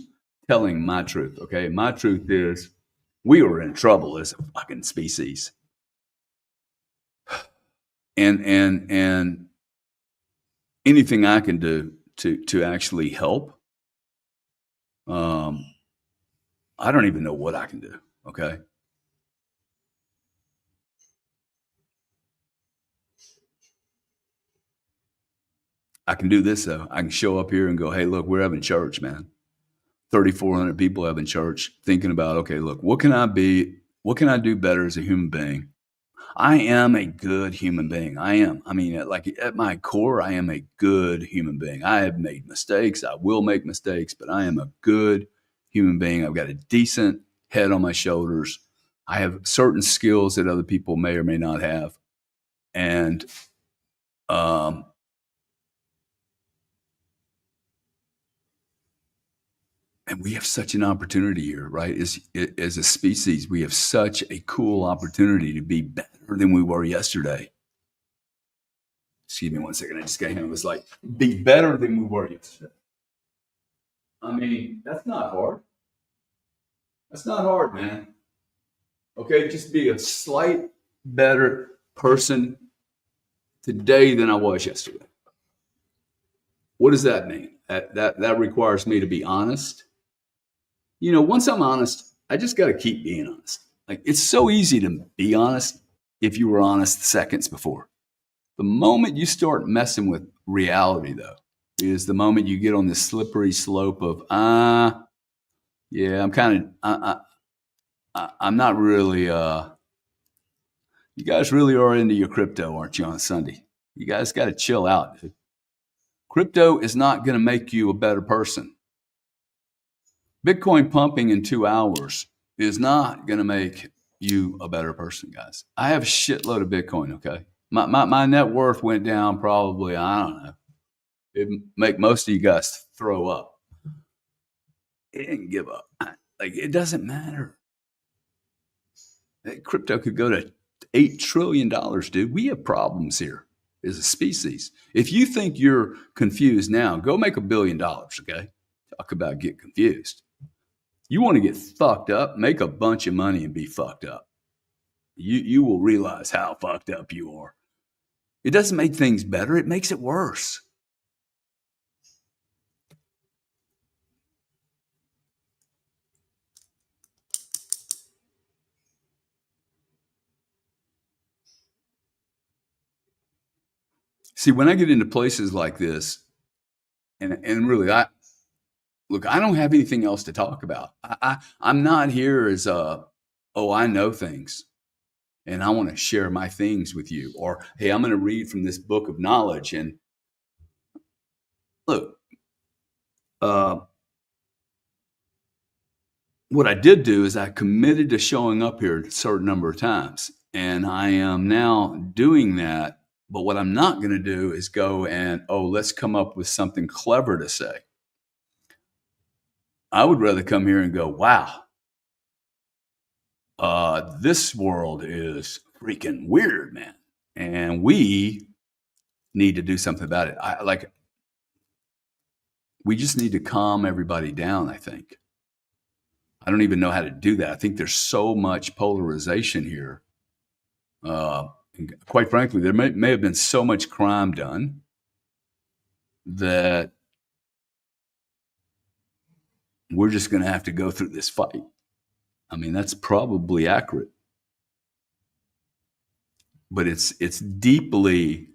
telling my truth. Okay. My truth is we were in trouble as a fucking species. And anything I can do to actually help, um, I don't even know what I can do. Okay. I can do this though. I can show up here and go, hey, look, we're having church, man. 3,400 people having church, thinking about, okay, look, what can I be? What can I do better as a human being? I am a good human being. I am. I mean, like at my core, I am a good human being. I have made mistakes. I will make mistakes, but I am a good human being. I've got a decent head on my shoulders. I have certain skills that other people may or may not have. And um, and we have such an opportunity here, right? As a species, we have such a cool opportunity to be better than we were yesterday. Excuse me one second. I just got him. It was like, be better than we were yesterday. I mean, that's not hard. That's not hard, man. Okay, just be a slight better person today than I was yesterday. What does that mean? That requires me to be honest. You know, once I'm honest, I just got to keep being honest. Like, it's so easy to be honest if you were honest seconds before. The moment you start messing with reality, though, is the moment you get on this slippery slope of yeah, I'm kind of I'm not really. You guys really are into your crypto, aren't you? On Sunday, you guys got to chill out, dude. Crypto is not going to make you a better person. Bitcoin pumping in 2 hours is not going to make you a better person, guys. I have a shitload of Bitcoin. Okay, my net worth went down probably, I don't know. It make most of you guys throw up. It didn't give up. Like, it doesn't matter. Crypto could go to $8 trillion, dude. We have problems here as a species. If you think you're confused now, go make $1 billion. Okay, talk about get confused. You want to get fucked up? Make a bunch of money and be fucked up. You will realize how fucked up you are. It doesn't make things better. It makes it worse. See, when I get into places like this, and really, I don't have anything else to talk about. I'm not here as oh, I know things and I want to share my things with you, or hey, I'm going to read from this book of knowledge. And look, uh, what I did do is I committed to showing up here a certain number of times, and I am now doing that. But what I'm not going to do is go and, oh, let's come up with something clever to say. I would rather come here and go, wow, this world is freaking weird, man. And we need to do something about it. We just need to calm everybody down, I think. I don't even know how to do that. I think there's so much polarization here. And quite frankly, there may have been so much crime done that we're just going to have to go through this fight. I mean, that's probably accurate. But it's deeply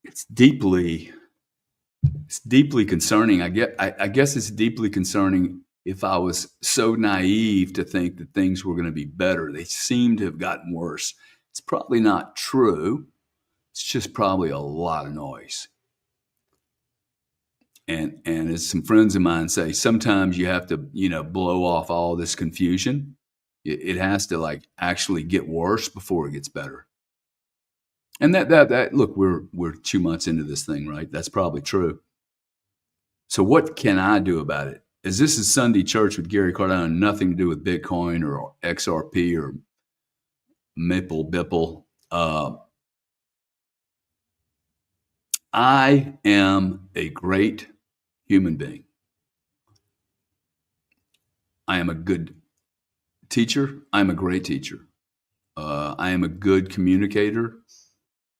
it's deeply concerning. I guess it's deeply concerning if I was so naive to think that things were going to be better. They seem to have gotten worse. It's probably not true. It's just probably a lot of noise. And as some friends of mine say, sometimes you have to, blow off all this confusion. It has to like actually get worse before it gets better. And that look, we're 2 months into this thing, right? That's probably true. So what can I do about it? As this is Sunday church with Gary Cardano, nothing to do with Bitcoin or XRP or Mipple Bipple. I am a great human being. I am a good teacher. I'm a great teacher. I am a good communicator.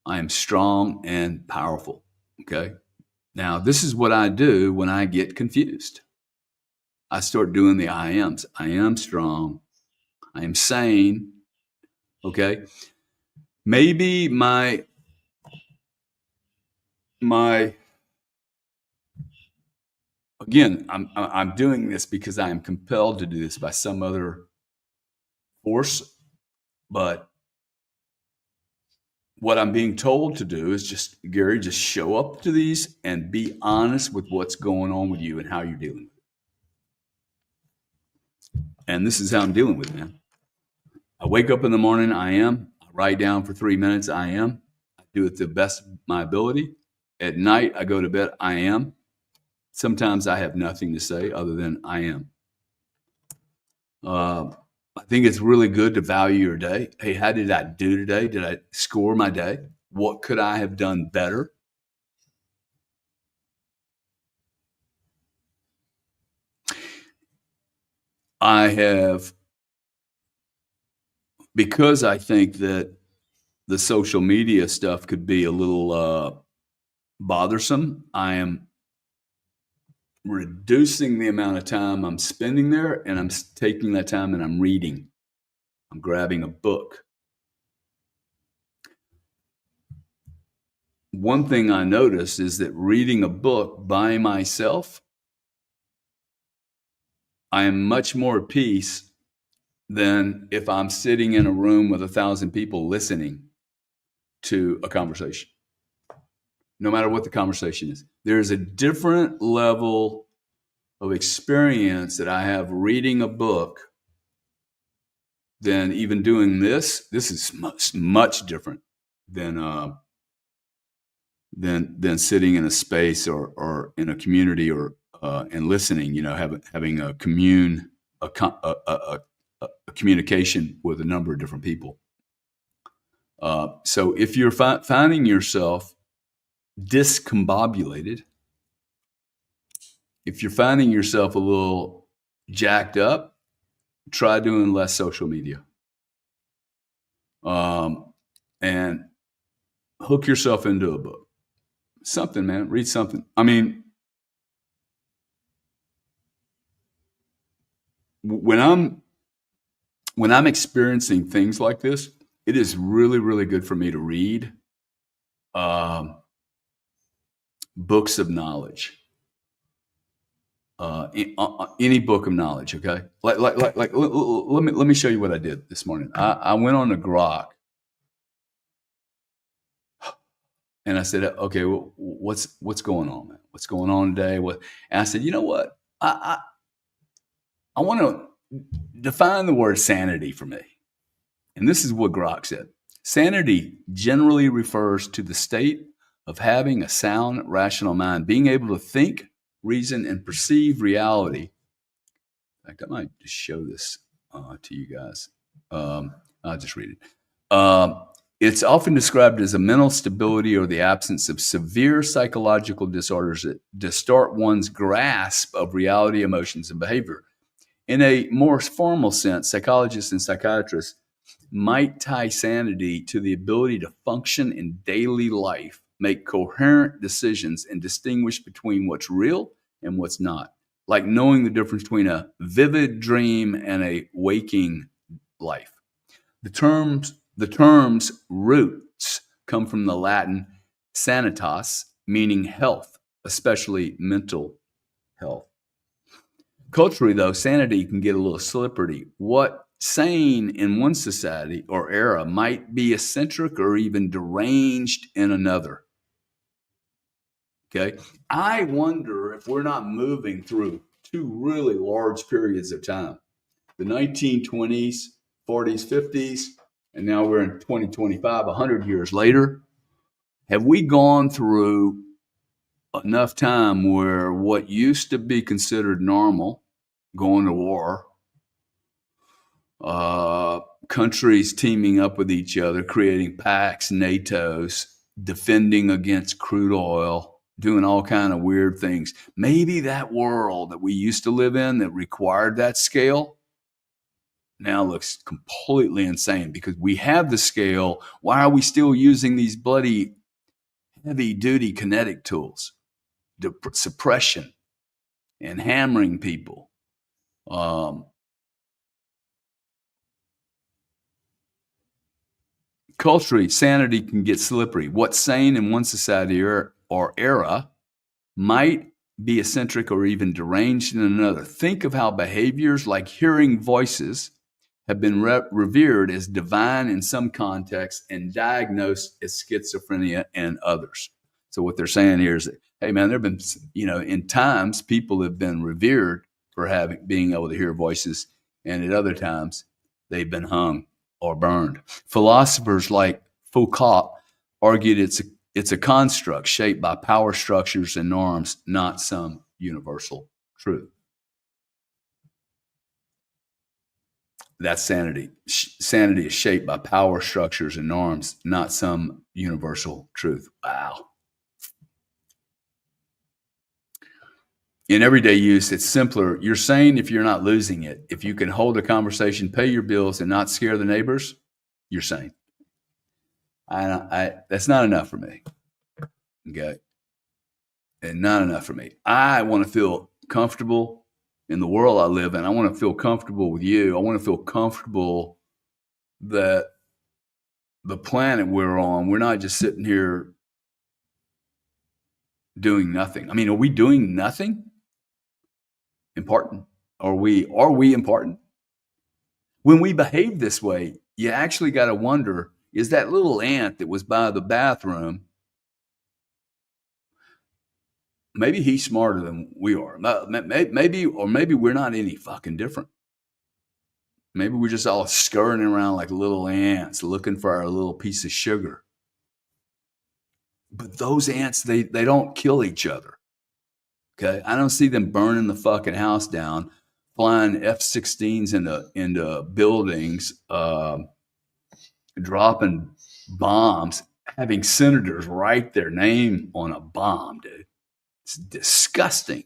I am strong and powerful. Okay. Now, this is what I do when I get confused. I start doing the I ams. I am strong. I am sane. Okay. Maybe my again, I'm doing this because I am compelled to do this by some other force, but what I'm being told to do is just, Gary, just show up to these and be honest with what's going on with you and how you're dealing with it. And this is how I'm dealing with it, man. I wake up in the morning, I write down for 3 minutes, I do it to the best of my ability. At night, I go to bed, I am. Sometimes I have nothing to say other than I am. I think it's really good to value your day. Hey, how did I do today? Did I score my day? What could I have done better? I have, because I think that the social media stuff could be a little bothersome, I am reducing the amount of time I'm spending there, and I'm taking that time and I'm reading. I'm grabbing a book. One thing I noticed is that reading a book by myself, I am much more at peace than if I'm sitting in a room with 1,000 people listening to a conversation. No matter what the conversation is, there's a different level of experience that I have reading a book than even doing this. This is much different than sitting in a space or in a community or and listening. Having a communication with a number of different people. So if you're finding yourself discombobulated, if you're finding yourself a little jacked up, try doing less social media. And hook yourself into a book. Something, man. Read something. I mean, when I'm experiencing things like this, it is really, really good for me to read books of knowledge. Any book of knowledge, okay? Let me show you what I did this morning. I went on a grok, and I said, okay, well, what's going on, man? What's going on today? And I said, you know what? I want to define the word sanity for me. And this is what Grok said. Sanity generally refers to the state of having a sound, rational mind, being able to think, reason, and perceive reality. In fact, I might just show this to you guys. I'll just read it. It's often described as a mental stability or the absence of severe psychological disorders that distort one's grasp of reality, emotions, and behavior. In a more formal sense, psychologists and psychiatrists might tie sanity to the ability to function in daily life, make coherent decisions, and distinguish between what's real and what's not, like knowing the difference between a vivid dream and a waking life. The term's roots come from the Latin sanitas, meaning health, especially mental health. Culturally, though, sanity can get a little slippery. What sane in one society or era might be eccentric or even deranged in another. Okay. I wonder if we're not moving through two really large periods of time, the 1920s, 40s, 50s, and now we're in 2025, 100 years later. Have we gone through enough time where what used to be considered normal, going to war, countries teaming up with each other, creating pacts, NATOs, defending against crude oil, doing all kind of weird things. Maybe that world that we used to live in that required that scale now looks completely insane because we have the scale. Why are we still using these bloody heavy duty kinetic tools? Suppression and hammering people. Culturally, sanity can get slippery. What's sane in one society or era might be eccentric or even deranged in another. Think of how behaviors like hearing voices have been revered as divine in some contexts and diagnosed as schizophrenia in others. So what they're saying here is that, hey man, there have been, in times people have been revered for being able to hear voices, and at other times they've been hung or burned. Philosophers like Foucault argued it's a construct shaped by power structures and norms, not some universal truth. That's sanity. Sanity is shaped by power structures and norms, not some universal truth. Wow. In everyday use, it's simpler. You're sane if you're not losing it. If you can hold a conversation, pay your bills, and not scare the neighbors, you're sane. That's not enough for me. Okay. And not enough for me. I want to feel comfortable in the world I live in. I want to feel comfortable with you. I want to feel comfortable that the planet we're on, we're not just sitting here doing nothing. I mean, are we doing nothing important? Are we important? When we behave this way, you actually got to wonder, is that little ant that was by the bathroom, maybe he's smarter than we are. Maybe we're not any fucking different. Maybe we're just all scurrying around like little ants looking for our little piece of sugar. But those ants, they don't kill each other. Okay? I don't see them burning the fucking house down, flying F-16s into buildings, dropping bombs, having senators write their name on a bomb, dude. It's disgusting.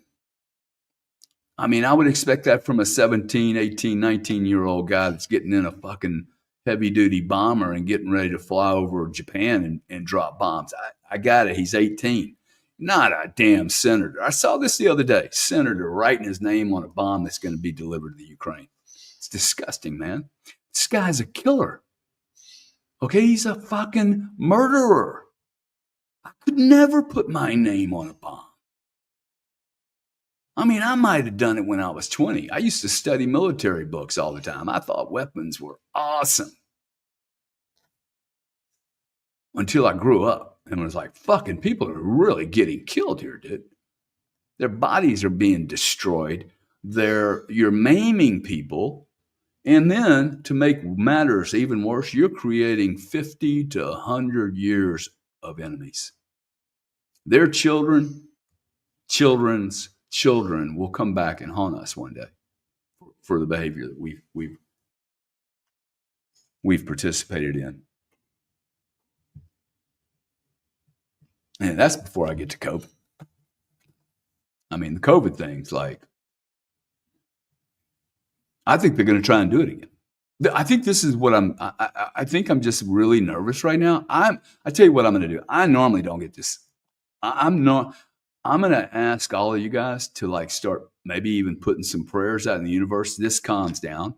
I mean, I would expect that from a 17, 18, 19-year-old guy that's getting in a fucking heavy-duty bomber and getting ready to fly over Japan and drop bombs. I got it. He's 18. Not a damn senator. I saw this the other day. Senator writing his name on a bomb that's going to be delivered to the Ukraine. It's disgusting, man. This guy's a killer. Okay, he's a fucking murderer. I could never put my name on a bomb. I mean, I might have done it when I was 20. I used to study military books all the time. I thought weapons were awesome. Until I grew up and was like, fucking people are really getting killed here, dude. Their bodies are being destroyed. You're maiming people. And then to make matters even worse, you're creating 50 to 100 years of enemies. Their children's children will come back and haunt us one day for the behavior that we've participated in. And that's before I get to COVID. I mean, the COVID thing's like, I think they're going to try and do it again. I think this is what I think I'm just really nervous right now. I tell you what I'm going to do. I normally don't get this. I'm going to ask all of you guys to like start maybe even putting some prayers out in the universe. This calms down.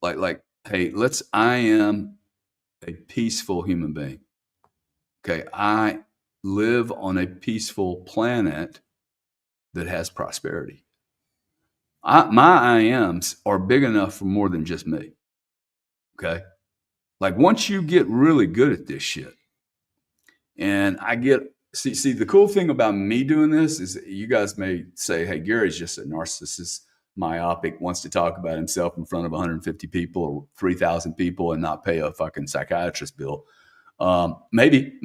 Like, hey, I am a peaceful human being. Okay. I live on a peaceful planet that has prosperity. My I ams are big enough for more than just me. Okay. Like once you get really good at this shit and I get See, the cool thing about me doing this is that you guys may say, "Hey, Gary's just a narcissist, myopic, wants to talk about himself in front of 150 people or 3,000 people and not pay a fucking psychiatrist bill." Maybe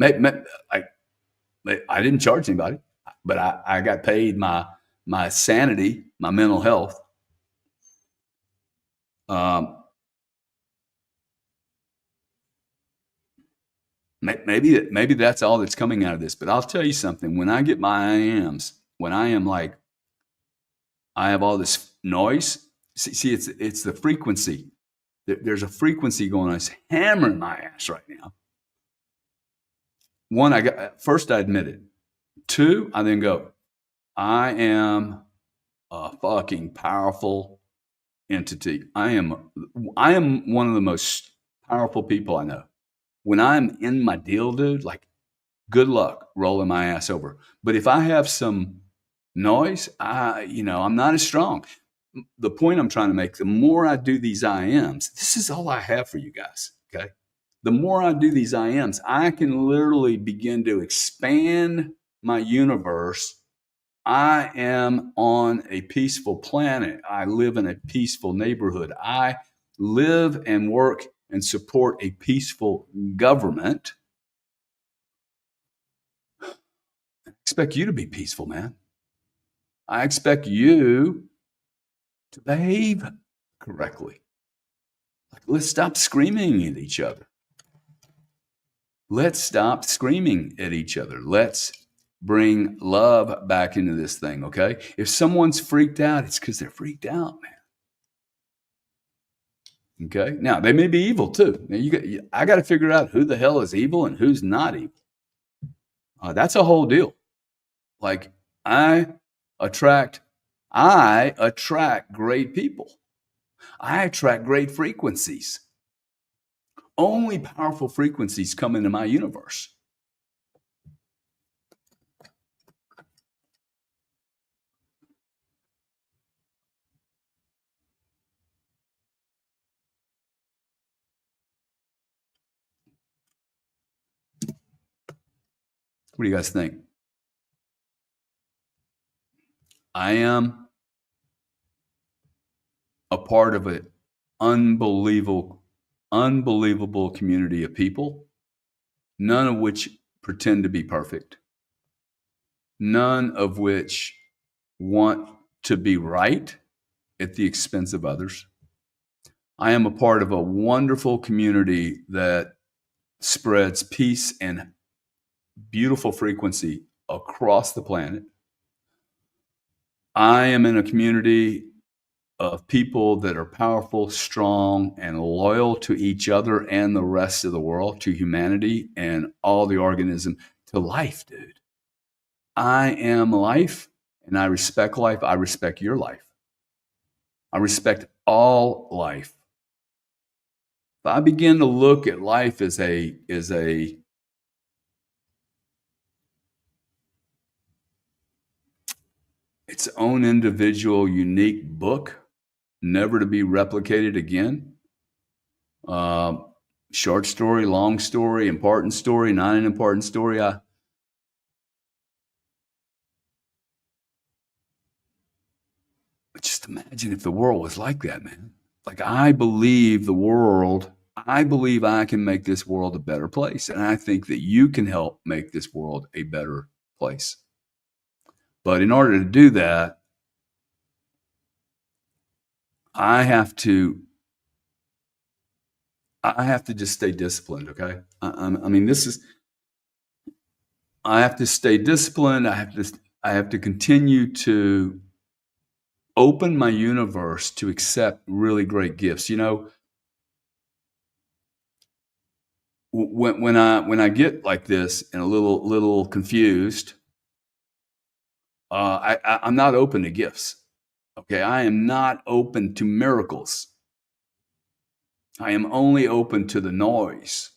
I didn't charge anybody, but I got paid my sanity, my mental health. Um, maybe that's all that's coming out of this. But I'll tell you something: when I get my I ams, when I am like I have all this noise. See, it's the frequency. There's a frequency going on. It's hammering my ass right now. One, I got first. I admit it. Two, I then go. I am a fucking powerful entity. I am one of the most powerful people I know. When I'm in my deal, dude, like good luck rolling my ass over. But if I have some noise, I'm not as strong. The point I'm trying to make, the more I do these IMs, this is all I have for you guys. Okay. The more I do these IMs, I can literally begin to expand my universe. I am on a peaceful planet. I live in a peaceful neighborhood. I live and work and support a peaceful government. I expect you to be peaceful, man. I expect you to behave correctly. Like, let's stop screaming at each other. Let's stop screaming at each other. Let's bring love back into this thing, okay? If someone's freaked out, it's because they're freaked out, man. Okay? Now, they may be evil too. Now, I got to figure out who the hell is evil and who's not evil. That's a whole deal. Like, I attract great people. I attract great frequencies. Only powerful frequencies come into my universe. What do you guys think? I am a part of an unbelievable community of people, none of which pretend to be perfect, none of which want to be right at the expense of others. I am a part of a wonderful community that spreads peace and beautiful frequency across the planet. I am in a community of people that are powerful, strong, and loyal to each other and the rest of the world, to humanity and all the organism, to life, dude. I am life, and I respect life. I respect your life. I respect all life. If I begin to look at life as its own individual, unique book, never to be replicated again. Short story, long story, important story, not an important story. Just imagine if the world was like that, man. Like, I believe I can make this world a better place. And I think that you can help make this world a better place. But in order to do that, I have to just stay disciplined. Okay. I mean, I have to stay disciplined. I have to continue to open my universe to accept really great gifts. When I get like this and a little confused, I'm not open to gifts. Okay, I am not open to miracles. I am only open to the noise.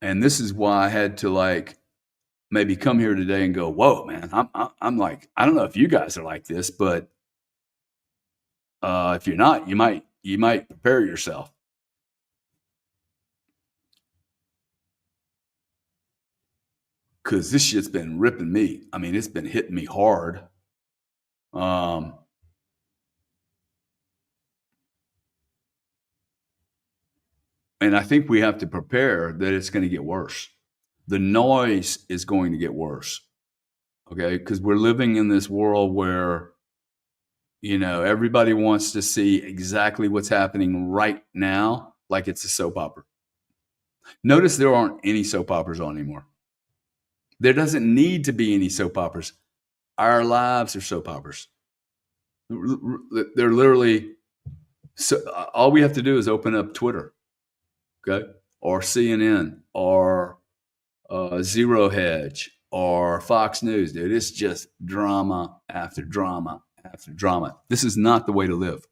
And this is why I had to maybe come here today and go, whoa, man, I'm like, I don't know if you guys are like this, but if you're not, you might prepare yourself. because this shit's been ripping me. I mean, it's been hitting me hard. Um, and I think we have to prepare that it's going to get worse. The noise is going to get worse. Okay. Because we're living in this world where, everybody wants to see exactly what's happening right now, like it's a soap opera. Notice there aren't any soap operas on anymore. There doesn't need to be any soap operas. Our lives are soap operas. They're literally, so all we have to do is open up Twitter, okay, or CNN, or Zero Hedge, or Fox News. Dude, it's just drama after drama after drama. This is not the way to live.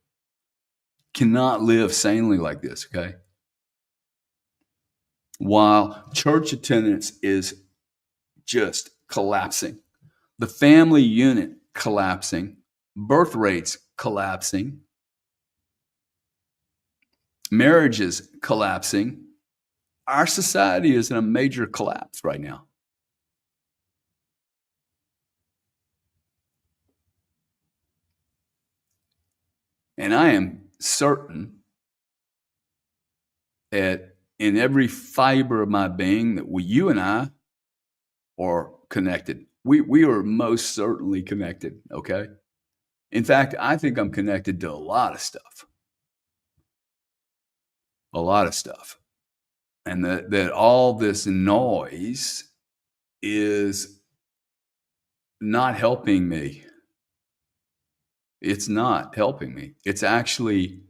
Cannot live sanely like this, okay? While church attendance is just collapsing, the family unit collapsing, birth rates collapsing, marriages collapsing, our society is in a major collapse right now. And I am certain that in every fiber of my being that you and I are connected. We are most certainly connected, okay? In fact, I think I'm connected to a lot of stuff. A lot of stuff. And that all this noise is not helping me. It's not helping me. It's actually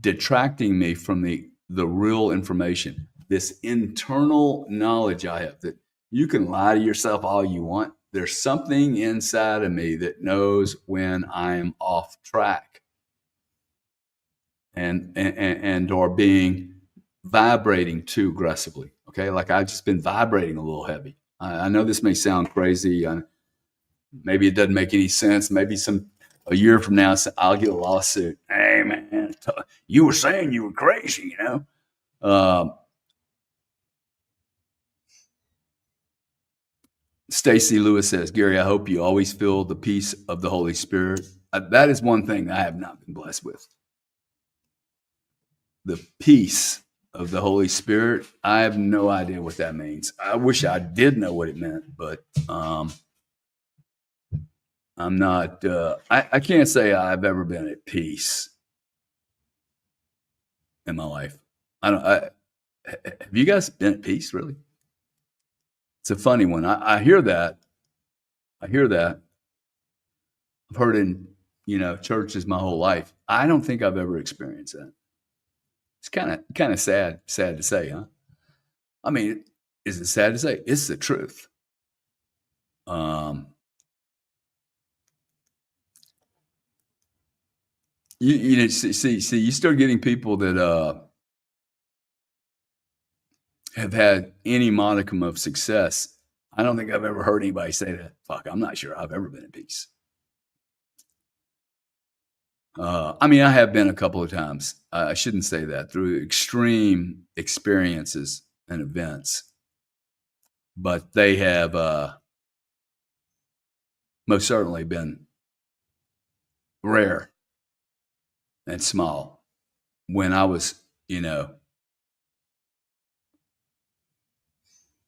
detracting me from the real information, this internal knowledge I have that you can lie to yourself all you want. There's something inside of me that knows when I'm off track and or being vibrating too aggressively. Okay, like I've just been vibrating a little heavy. I know this may sound crazy. Maybe it doesn't make any sense. Maybe a year from now, I'll get a lawsuit. Hey, man, you were saying you were crazy, Stacy Lewis says, Gary, I hope you always feel the peace of the Holy Spirit. That is one thing I have not been blessed with. The peace of the Holy Spirit. I have no idea what that means. I wish I did know what it meant, but I'm not, I can't say I've ever been at peace in my life. Have you guys been at peace, really? It's a funny one. I hear that. I've heard it in, churches my whole life. I don't think I've ever experienced that. It's kind of sad to say, huh? I mean, is it sad to say? It's the truth. See, you start getting people that have had any modicum of success. I don't think I've ever heard anybody say that. Fuck, I'm not sure I've ever been at peace. I mean, I have been a couple of times. I shouldn't say that, through extreme experiences and events, but they have most certainly been rare and small. When I was,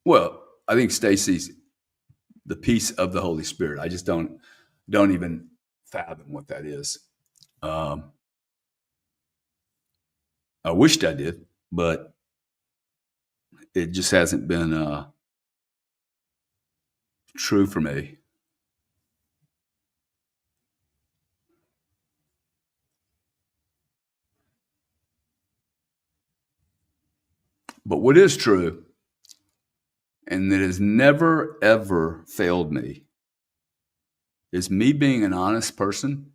well, I think Stacy's the peace of the Holy Spirit. I just don't even fathom what that is. I wished I did, but it just hasn't been true for me. But what is true, and that has never, ever failed me, is me being an honest person,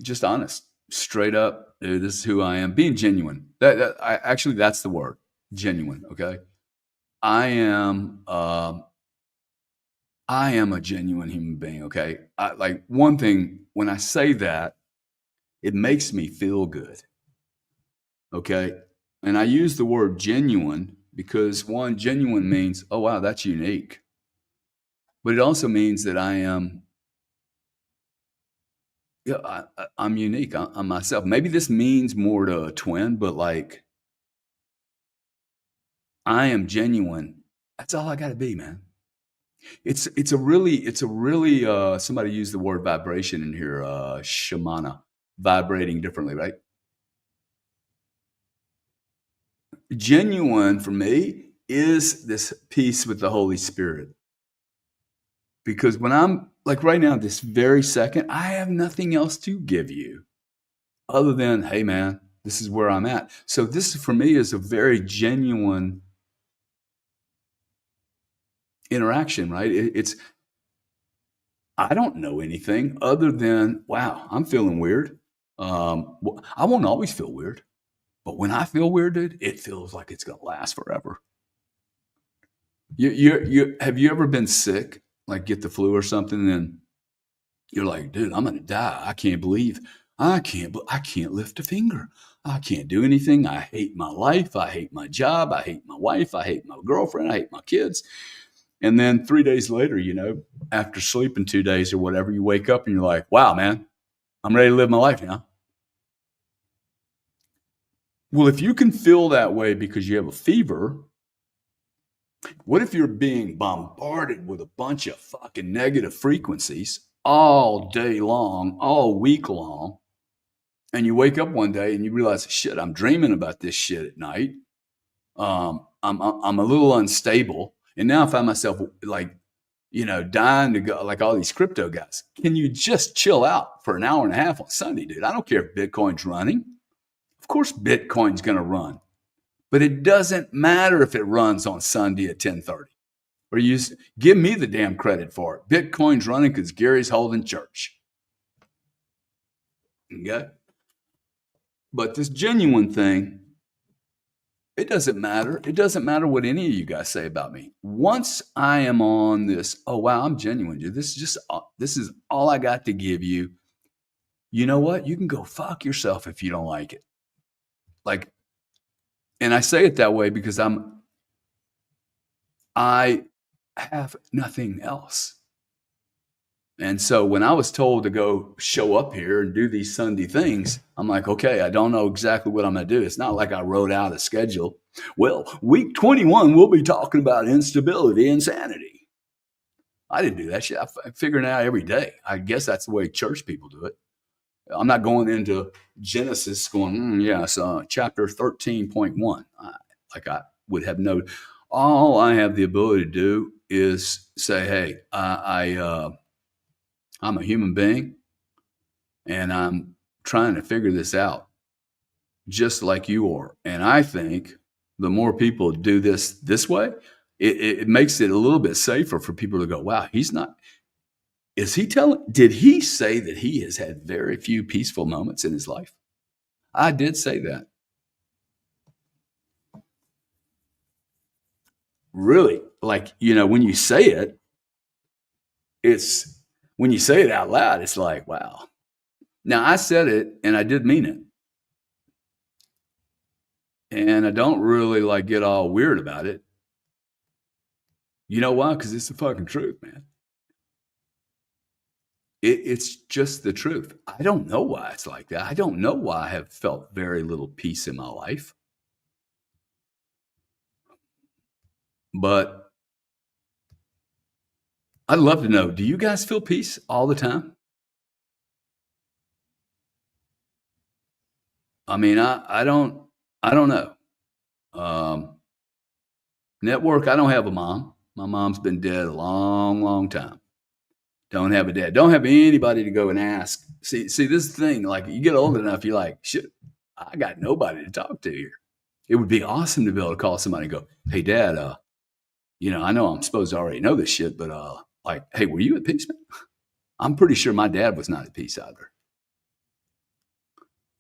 just honest, straight up. Dude, this is who I am. Being genuine. That's the word, genuine. Okay, I am a genuine human being. Okay, like one thing when I say that, it makes me feel good. Okay, and I use the word genuine because one, genuine means, oh, wow, that's unique. But it also means that I am, yeah, I'm unique. I'm myself. Maybe this means more to a twin, but like I am genuine. That's all I got to be, man. It's a really somebody used the word vibration in here, shamana, vibrating differently, right? Genuine for me is this peace with the Holy Spirit. Because when I'm like right now, this very second, I have nothing else to give you other than, hey man, this is where I'm at. So this for me is a very genuine interaction, right? It's I don't know anything other than, wow, I'm feeling weird. I won't always feel weird, but when I feel weird, dude, it feels like it's gonna last forever. You have you ever been sick, like get the flu or something, and you're like, dude, I'm gonna die. I can't lift a finger. I can't do anything. I hate my life. I hate my job. I hate my wife. I hate my girlfriend. I hate my kids. And then 3 days later, after sleeping 2 days or whatever, you wake up and you're like, wow, man, I'm ready to live my life now. Well, if you can feel that way because you have a fever, what if you're being bombarded with a bunch of fucking negative frequencies all day long, all week long, and you wake up one day and you realize, shit, I'm dreaming about this shit at night. I'm a little unstable, and now I find myself like, dying to go, like all these crypto guys. Can you just chill out for an hour and a half on Sunday, dude? I don't care if Bitcoin's running. Of course, Bitcoin's going to run, but it doesn't matter if it runs on Sunday at 10:30. Or give me the damn credit for it. Bitcoin's running because Gary's holding church. Okay? But this genuine thing, it doesn't matter. It doesn't matter what any of you guys say about me. Once I am on this, oh wow, I'm genuine, dude. This is all I got to give you. You know what? You can go fuck yourself if you don't like it. Like, and I say it that way because I have nothing else. And so when I was told to go show up here and do these Sunday things, I'm like, okay, I don't know exactly what I'm going to do. It's not like I wrote out a schedule. Well, week 21, we'll be talking about instability and sanity. I didn't do that shit. I figured it out every day. I guess that's the way church people do it. I'm not going into Genesis going, yes, chapter 13.1. Like I would have no, all I have the ability to do is say, hey, I'm a human being and I'm trying to figure this out just like you are. And I think the more people do this way, it makes it a little bit safer for people to go, wow, did he say that he has had very few peaceful moments in his life? I did say that. Really? Like, when you say it, when you say it out loud, it's like, wow. Now I said it and I did mean it. And I don't really like get all weird about it. You know why? Because it's the fucking truth, man. It's just the truth. I don't know why it's like that. I don't know why I have felt very little peace in my life. But I'd love to know, do you guys feel peace all the time? I mean, I don't know. Um, Network, I don't have a mom. My mom's been dead a long, long time. Don't have a dad. Don't have anybody to go and ask. See, this is the thing. Like, you get old enough, you're like, shit, I got nobody to talk to here. It would be awesome to be able to call somebody and go, hey, Dad, I know I'm supposed to already know this shit, but like, hey, were you at peace, man? I'm pretty sure my dad was not at peace either.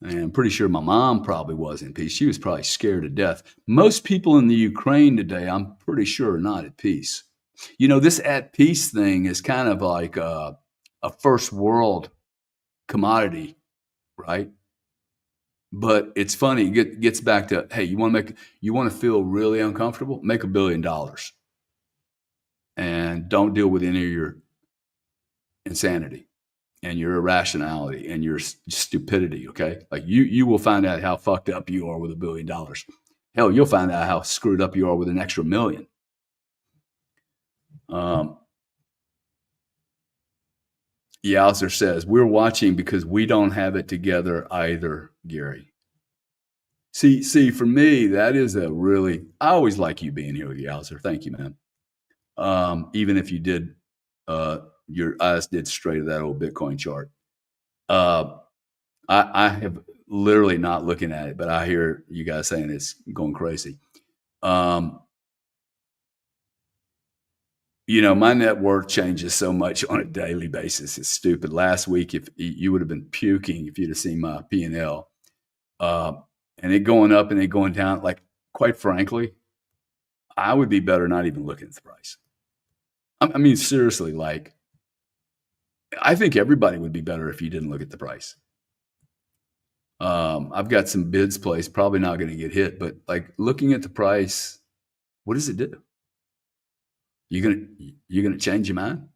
And I'm pretty sure my mom probably wasn't at peace. She was probably scared to death. Most people in the Ukraine today, I'm pretty sure, are not at peace. This at peace thing is kind of like a first world commodity, right? But it's funny. It gets back to, hey, you want to feel really uncomfortable? Make $1 billion and don't deal with any of your insanity and your irrationality and your stupidity. Okay, like you will find out how fucked up you are with $1 billion. Hell, you'll find out how screwed up you are with an extra million. Yowzer says, we're watching because we don't have it together either, Gary. See, for me, that is a really, I always like you being here with Yowzer. Thank you, man. Even if you did, your eyes did stray to that old Bitcoin chart. I have literally not looking at it, but I hear you guys saying it's going crazy. My net worth changes so much on a daily basis. It's stupid. Last week, if you would have been puking if you'd have seen my P&L, and it going up and it going down, like, quite frankly, I would be better not even looking at the price. I mean, seriously, like, I think everybody would be better if you didn't look at the price. I've got some bids placed, probably not going to get hit, but like looking at the price, what does it do? You're gonna change your mind?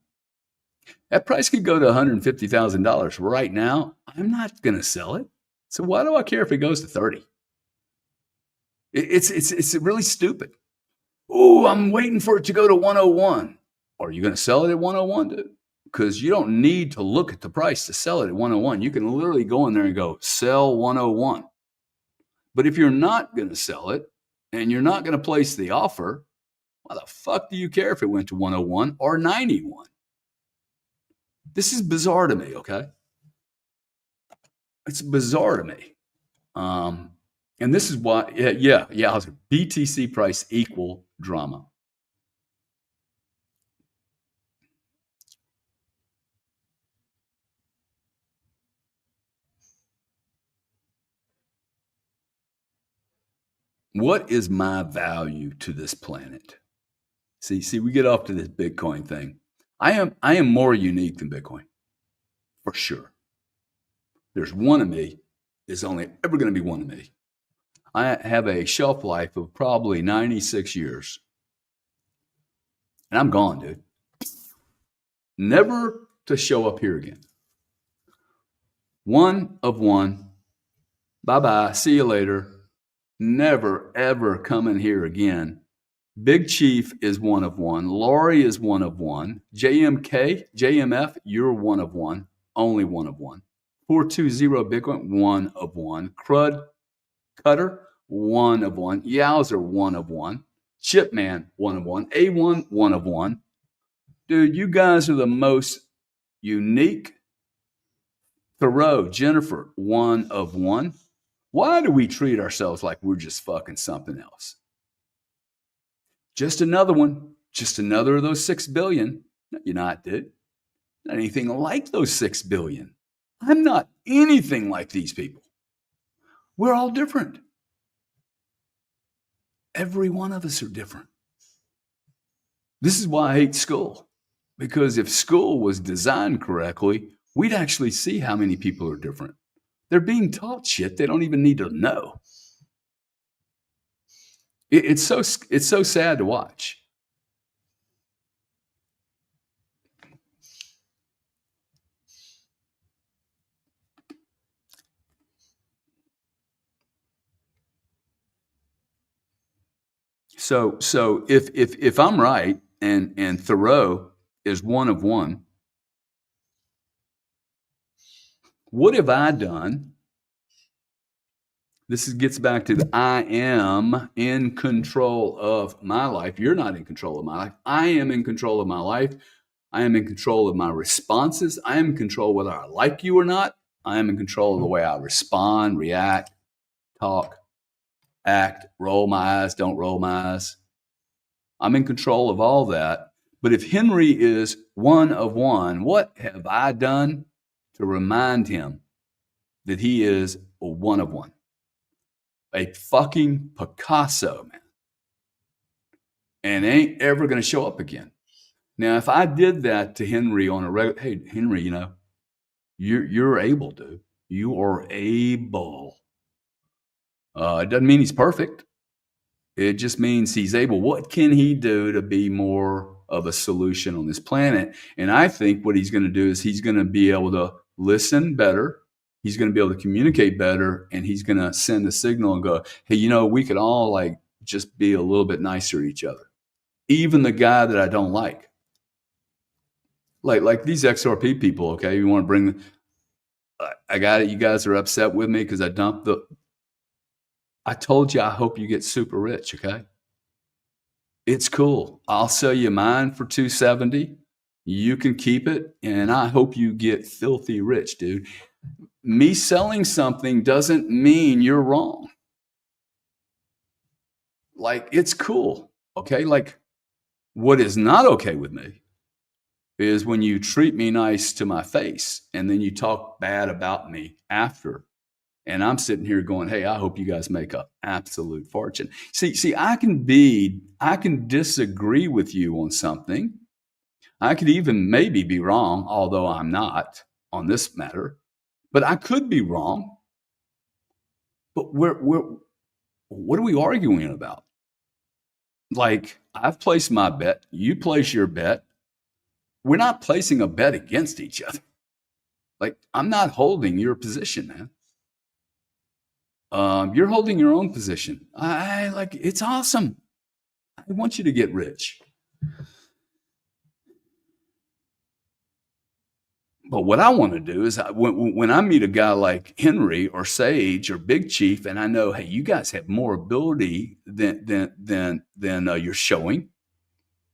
That price could go to $150,000 right now. I'm not gonna sell it. So why do I care if it goes to 30? It's really stupid. Oh, I'm waiting for it to go to 101. Are you gonna sell it at 101, dude? Because you don't need to look at the price to sell it at 101. You can literally go in there and go sell 101. But if you're not gonna sell it and you're not gonna place the offer, why the fuck do you care if it went to 101 or 91? This is bizarre to me, okay? It's bizarre to me. And this is why, yeah, BTC price equal drama. What is my value to this planet? See, we get off to this Bitcoin thing. I am more unique than Bitcoin, for sure. There's one of me. There's only ever going to be one of me. I have a shelf life of probably 96 years. And I'm gone, dude. Never to show up here again. One of one. Bye-bye. See you later. Never, ever coming here again. Big Chief is one of one. Laurie is one of one. JMK, JMF, you're one of one. Only one of one. 420 Bitcoin, one of one. Crud Cutter, one of one. Yowzer, one of one. Chipman, one of one. A1, one of one. Dude, you guys are the most unique. Thoreau, Jennifer, one of one. Why do we treat ourselves like we're just fucking something else? Just another one. Just another of those 6 billion. No, you're not, dude. Not anything like those 6 billion. I'm not anything like these people. We're all different. Every one of us are different. This is why I hate school. Because if school was designed correctly, we'd actually see how many people are different. They're being taught shit they don't even need to know. It's so sad to watch. So if I'm right and Thoreau is one of one, what have I done? This gets back to the I am in control of my life. You're not in control of my life. I am in control of my life. I am in control of my responses. I am in control whether I like you or not. I am in control of the way I respond, react, talk, act, roll my eyes, don't roll my eyes. I'm in control of all that. But if Henry is one of one, what have I done to remind him that he is a one of one? A fucking Picasso, man. And ain't ever going to show up again. Now, if I did that to Henry on a regular, hey, Henry, you're able, dude. You are able. It doesn't mean he's perfect. It just means he's able. What can he do to be more of a solution on this planet? And I think what he's going to do is he's going to be able to listen better. He's going to be able to communicate better, and he's going to send a signal and go, hey, we could all like just be a little bit nicer to each other. Even the guy that I don't like. Like these XRP people, okay? You want to bring them. I got it. You guys are upset with me because I told you I hope you get super rich, okay? It's cool. I'll sell you mine for $270. You can keep it, and I hope you get filthy rich, dude. Me selling something doesn't mean you're wrong. Like, it's cool, okay? Like, what is not okay with me is when you treat me nice to my face and then you talk bad about me after. And I'm sitting here going, hey, I hope you guys make an absolute fortune. See, I can disagree with you on something. I could even maybe be wrong, although I'm not on this matter. But I could be wrong. But what are we arguing about? Like, I've placed my bet. You place your bet. We're not placing a bet against each other. Like, I'm not holding your position, man. You're holding your own position. It's awesome. I want you to get rich. But what I want to do is when I meet a guy like Henry or Sage or Big Chief, and I know, hey, you guys have more ability than you're showing.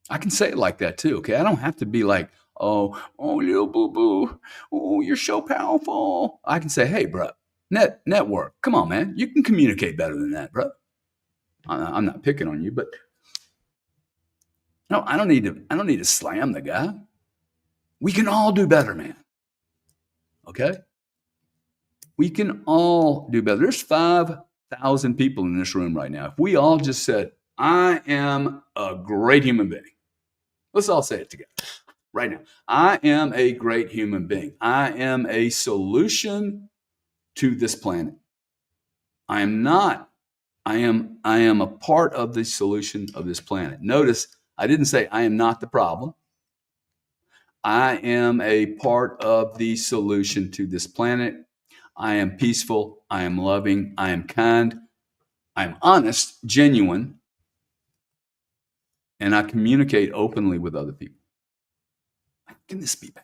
I can say it like that too. Okay, I don't have to be like, oh, little boo boo, oh, you're so powerful. I can say, hey, bro, network. Come on, man, you can communicate better than that, bro. I'm not picking on you, but no, I don't need to slam the guy. We can all do better, man. Okay? We can all do better. There's 5,000 people in this room right now. If we all just said, I am a great human being. Let's all say it together right now. I am a great human being. I am a solution to this planet. I am not. I am a part of the solution of this planet. Notice, I didn't say I am not the problem. I am a part of the solution to this planet. I am peaceful. I am loving. I am kind. I am honest, genuine, and I communicate openly with other people. How can this be bad?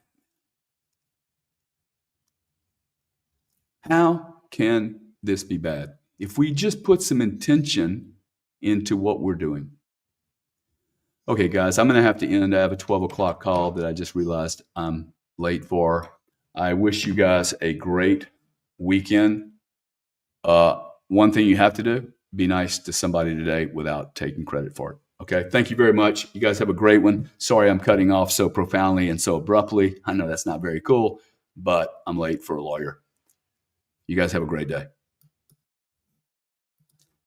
How can this be bad? If we just put some intention into what we're doing. Okay, guys, I'm going to have to end. I have a 12 o'clock call that I just realized I'm late for. I wish you guys a great weekend. One thing you have to do, be nice to somebody today without taking credit for it. Okay, thank you very much. You guys have a great one. Sorry I'm cutting off so profoundly and so abruptly. I know that's not very cool, but I'm late for a lawyer. You guys have a great day.